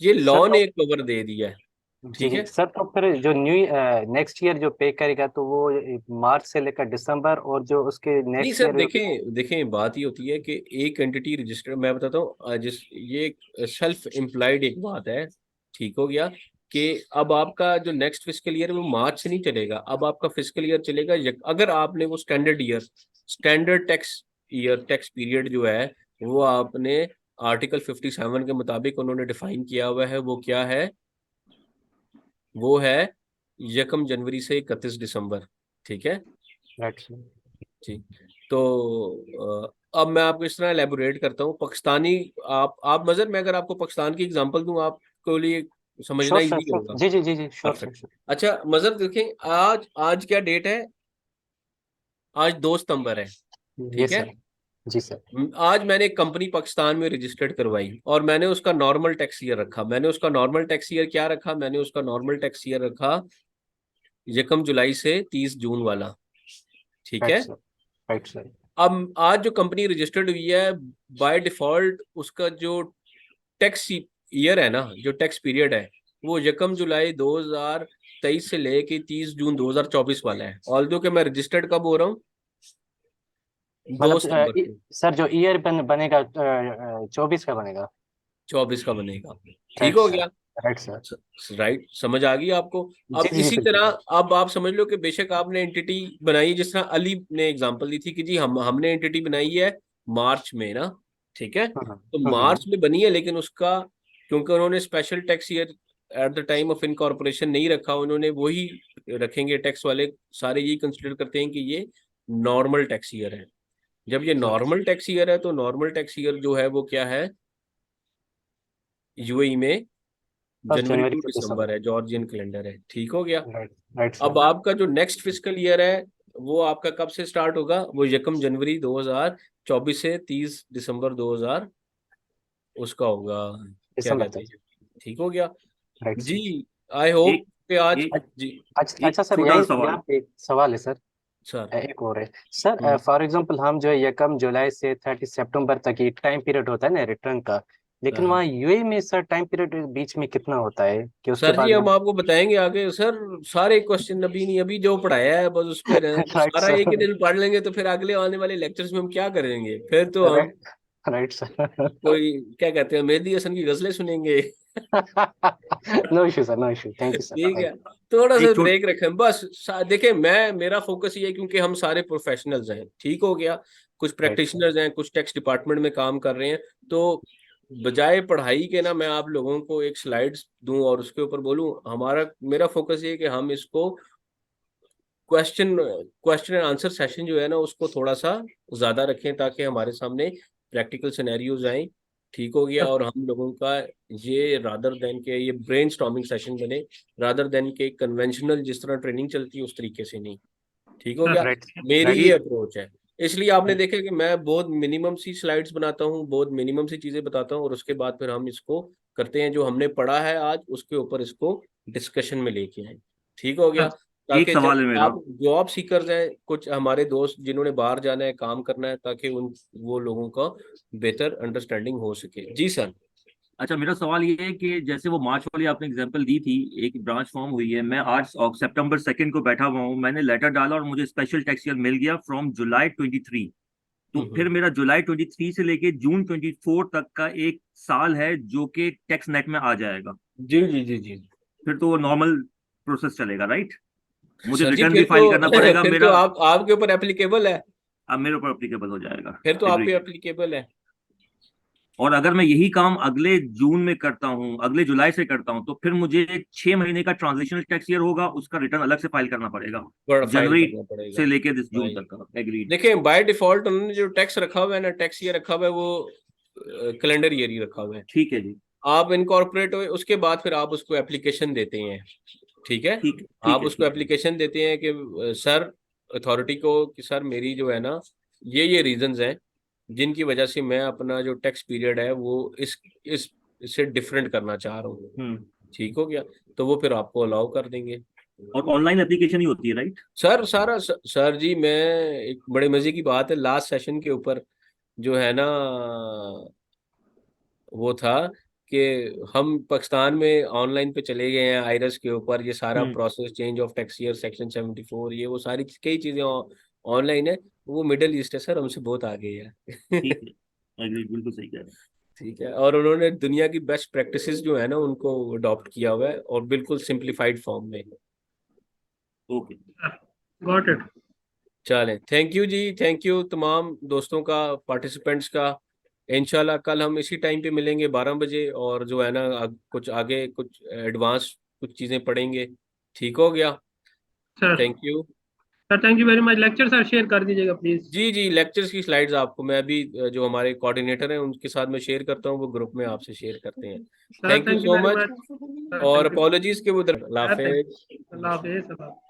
ये सर लॉ तो ने एक कवर दे दिया है। जी ठीक जी है। सर, तो फिर जो न्यू नेक्स्ट ईयर जो पे करेगा तो वो मार्च से लेकर दिसंबर, और जो उसके नहीं नेक्स्ट सर, ईयर। देखें देखें बात ये होती है कि एक एंटिटी रजिस्टर, मैं बताता हूँ जिस ये सेल्फ एम्प्लॉयड एक बात है। ठीक हो गया कि अब आपका जो नेक्स्ट फिस्कल ईयर है वो मार्च से नहीं चलेगा, अब आपका फिस्कल ईयर चलेगा अगर आपने वो स्टैंडर्ड टैक्स पीरियड जो है वो आपने आर्टिकल 57 के मुताबिक उन्होंने डिफाइन किया हुआ है। वो क्या है? वो है यकम जनवरी से 31 दिसंबर। ठीक है। Right sir. ठीक। तो अब मैं आपको इस तरह एलेबोरेट करता हूँ पाकिस्तानी। आप मजर मैं अगर आपको पाकिस्तान की एग्जांपल दूं आपको लिए समझना श्योर सर, इजी श्योर, होगा। जी जी जी जी, श्योर सर, परफेक्ट। अच्छा मजर देखें, आज आज क्या डेट है? आज 2 सितंबर है। श्योर। ये ठीक है। सर, जी सर। आज मैंने एक कंपनी पाकिस्तान में रजिस्टर्ड करवाई और मैंने उसका नॉर्मल टैक्स ईयर रखा। मैंने उसका नॉर्मल टैक्स ईयर क्या रखा? मैंने उसका नॉर्मल टैक्स ईयर रखा यकम जुलाई से 30 जून वाला। ठीक राइट है। Sir, right sir. अब आज जो कंपनी रजिस्टर्ड हुई है, बाय डिफॉल्ट उसका जो टैक्स ईयर है ना, जो टैक्स पीरियड है, वो यकम जुलाई 2023 से लेके 30 जून 2024 वाला है। ऑल्दो के मैं रजिस्टर्ड कब हो रहा हूँ? दो मतलब सितंबर को सर जो ईयर बनेगा 24 का बनेगा। 24 का बनेगा। ठीक राइट हो सर, गया। Right sir. राइट, समझ आ गई आपको? जी अब जी जी, इसी बिल्कुल तरह सर। अब आप समझ लो कि बेशक आपने एंटिटी बनाई, जिस तरह अली ने एग्जांपल दी थी कि जी हमने एंटिटी बनाई है मार्च में ना। ठीक है। हम्म तो हम्म मार्च में बनी है लेकिन उसका क्योंकि उन्होंने special tax year at the time of incorporation नहीं रखा, उन्होंने वही रखेंगे। टैक्स वाले सारे यही कंसिडर करते हैं कि ये नॉर्मल टैक्स ईयर है। जब ये राइट नॉर्मल टैक्स ईयर है तो नॉर्मल टैक्स ईयर जो है वो क्या है यूएई में? फर्स्ट जनवरी जनवरी टू से दिसंबर दिसंबर। है, जॉर्जियन कैलेंडर है। ठीक हो गया। राइट, राइट अब सर। आपका जो नेक्स्ट फिस्कल ईयर है वो आपका कब से स्टार्ट होगा? वो यकम जनवरी 2024 से 30 दिसंबर 2000 उसका होगा, क्या दिसंबर कहते तक। हैं। ठीक हो गया। राइट जी। सर। आई होप एक कि आज एक जी। अच्छा एक अच्छा सर, छोटा यही सा सवाल। यहाँ पे एक सवाल है सर। सर। एक और है सर, हम्म। फॉर एग्जांपल हम जो है यकम जुलाई से 30 सितंबर तक ये टाइम पीरियड होता है ना रिटर्न का, लेकिन हाँ वहाँ यूएई में सर टाइम पीरियड बीच में कितना होता है कि उसके सर जी, बाद हम में? आपको बताएंगे आगे सर। सारे क्वेश्चन अभी नहीं, अभी जो पढ़ाया है बस उस पर राइट सारा एक ही सर, दिन पढ़ लेंगे तो फिर अगले आने वाले लेक्चर्स में हम क्या करेंगे? फिर तो हम राइट, राइट सर। कोई क्या कहते हैं मेहदी हसन की गजलें सुनेंगे। No issue sir, no issue, thank you sir, ठीक है। थैंक थोड़ा सा एक छोट ब्रेक रखें बस। देखें, मेरा फोकस ये है क्योंकि हम सारे प्रोफेशनल्स हैं। ठीक हो गया। कुछ प्रैक्टिशनर्स हैं, कुछ टैक्स डिपार्टमेंट में काम कर रहे हैं, तो बजाय पढ़ाई के ना मैं आप लोगों को एक स्लाइड्स दूं और उसके ऊपर बोलूं, मेरा फोकस ये है कि हम इसको क्वेश्चन एंड आंसर सेशन जो है ना उसको थोड़ा सा ज्यादा रखें, ताकि हमारे सामने प्रैक्टिकल सिनेरियोज आए। ठीक हो गया? और हम लोगों का ये रादर देन के ये ब्रेन स्टॉर्मिंग सेशन बने, रादर देन के कन्वेंशनल जिस तरह ट्रेनिंग चलती है उस तरीके से नहीं। ठीक हो गया? राइट मेरी राइट ये अप्रोच है। इसलिए आपने देखा कि मैं बहुत मिनिमम सी स्लाइड्स बनाता हूँ, बहुत मिनिमम सी चीजें बताता हूँ, और उसके बाद फिर हम इसको करते हैं, जो हमने पढ़ा है आज उसके ऊपर इसको डिस्कशन में लेके आए। ठीक हो गया? सर, एक ताकि सवाल है जब मेरा। आप जॉब सीकर्स हैं, कुछ हमारे दोस्त जिन्होंने बाहर जाना है, काम करना है, ताकि वो लोगों का बेहतर अंडरस्टैंडिंग हो सके। जी सर। अच्छा, मेरा सवाल ये है कि जैसे वो मार्च वाली आपने एग्जांपल दी थी, एक ब्रांच फॉर्म हुई है, मैं आज सितंबर 2 को बैठा हुआ हूँ, मैंने लेटर डाला और मुझे स्पेशल टैक्स ईयर मिल गया फ्रॉम जुलाई 23। तो फिर मेरा जुलाई 23 से लेके जून 24 तक का एक साल है जो कि टैक्स नेट में आ जाएगा। जी जी जी जी फिर तो वो नॉर्मल प्रोसेस चलेगा, राइट? मुझे सर जी, रिटर्न भी फिर फाइल करना तो पड़ेगा फिर तो मेरा, आपके ऊपर एप्लीकेबल है। अब मेरे ऊपर अप्लीकेबल हो जाएगा। फिर तो आप पे एग्री। एप्लीकेबल है। और अगर मैं यही काम अगले जून में करता हूँ, अगले जुलाई से करता हूँ, तो फिर मुझे 6 महीने का ट्रांजिशनल टैक्स ईयर होगा, उसका रिटर्न अलग से फाइल करना पड़ेगा, बड़ा फाइल जनवरी करना पड़ेगा से लेके दिस जून भाई। तक का। एग्रीड। देखिए, बाय डिफॉल्ट उन्होंने जो टैक्स रखा हुआ है ना, टैक्स ईयर रखा हुआ है, वो कैलेंडर ईयर ही रखा हुआ है। ठीक है जी। आप इनकॉर्पोरेट हुए उसके बाद फिर आप उसको एप्लीकेशन देते हैं। ठीक है? ठीक आप ठीक है उसको ठीक है। एप्लीकेशन देते हैं कि सर, अथॉरिटी को, कि सर मेरी जो है ना ये रीजंस हैं जिनकी वजह से मैं अपना जो टैक्स पीरियड है वो इस इससे डिफरेंट करना चाह रहा हूँ। ठीक हो गया? तो वो फिर आपको अलाउ कर देंगे। और ऑनलाइन एप्लीकेशन ही होती है, राइट? सर जी, मैं एक बड़े मजे की बात है, लास्ट सेशन के ऊपर जो है ना वो था कि हम पाकिस्तान में ऑनलाइन पे चले गए हैं आयरस के ऊपर, ये सारा hmm. Process, change of tax year, section 74, ये वो सारी कई चीजें ऑनलाइन है। वो मिडल ईस्ट है सर, हमसे बहुत आगे है। ठीक है, एग्रीड, बिल्कुल सही कह रहे ठीक है? और उन्होंने दुनिया की बेस्ट प्रैक्टिसेस जो है ना उनको अडॉप्ट किया हुआ है, और बिल्कुल सिंप्लीफाइड फॉर्म में। हैं। ओके। Got it. चलें, थैंक यू जी, थैंक यू तमाम दोस्तों का, पार्टिसिपेंट्स का। इंशाल्लाह कल हम इसी टाइम पे मिलेंगे 12 बजे, और जो है ना कुछ आगे कुछ एडवांस कुछ चीज़ें पढ़ेंगे। ठीक हो गया? Sir thank you sir, thank you very much. Lecture sir share कर दीजिएगा प्लीज। जी। जी, लेक्चर्स की स्लाइड्स आपको मैं अभी जो हमारे कोऑर्डिनेटर हैं उनके साथ मैं शेयर करता हूँ, वो ग्रुप में आपसे शेयर करते हैं। Sir thank you thank you so very much, much. Sir और थैंक यू। अपॉलॉजीज के उधर। अल्लाह सर थैंक हाफिज। यू। अल्लाह हाफिज।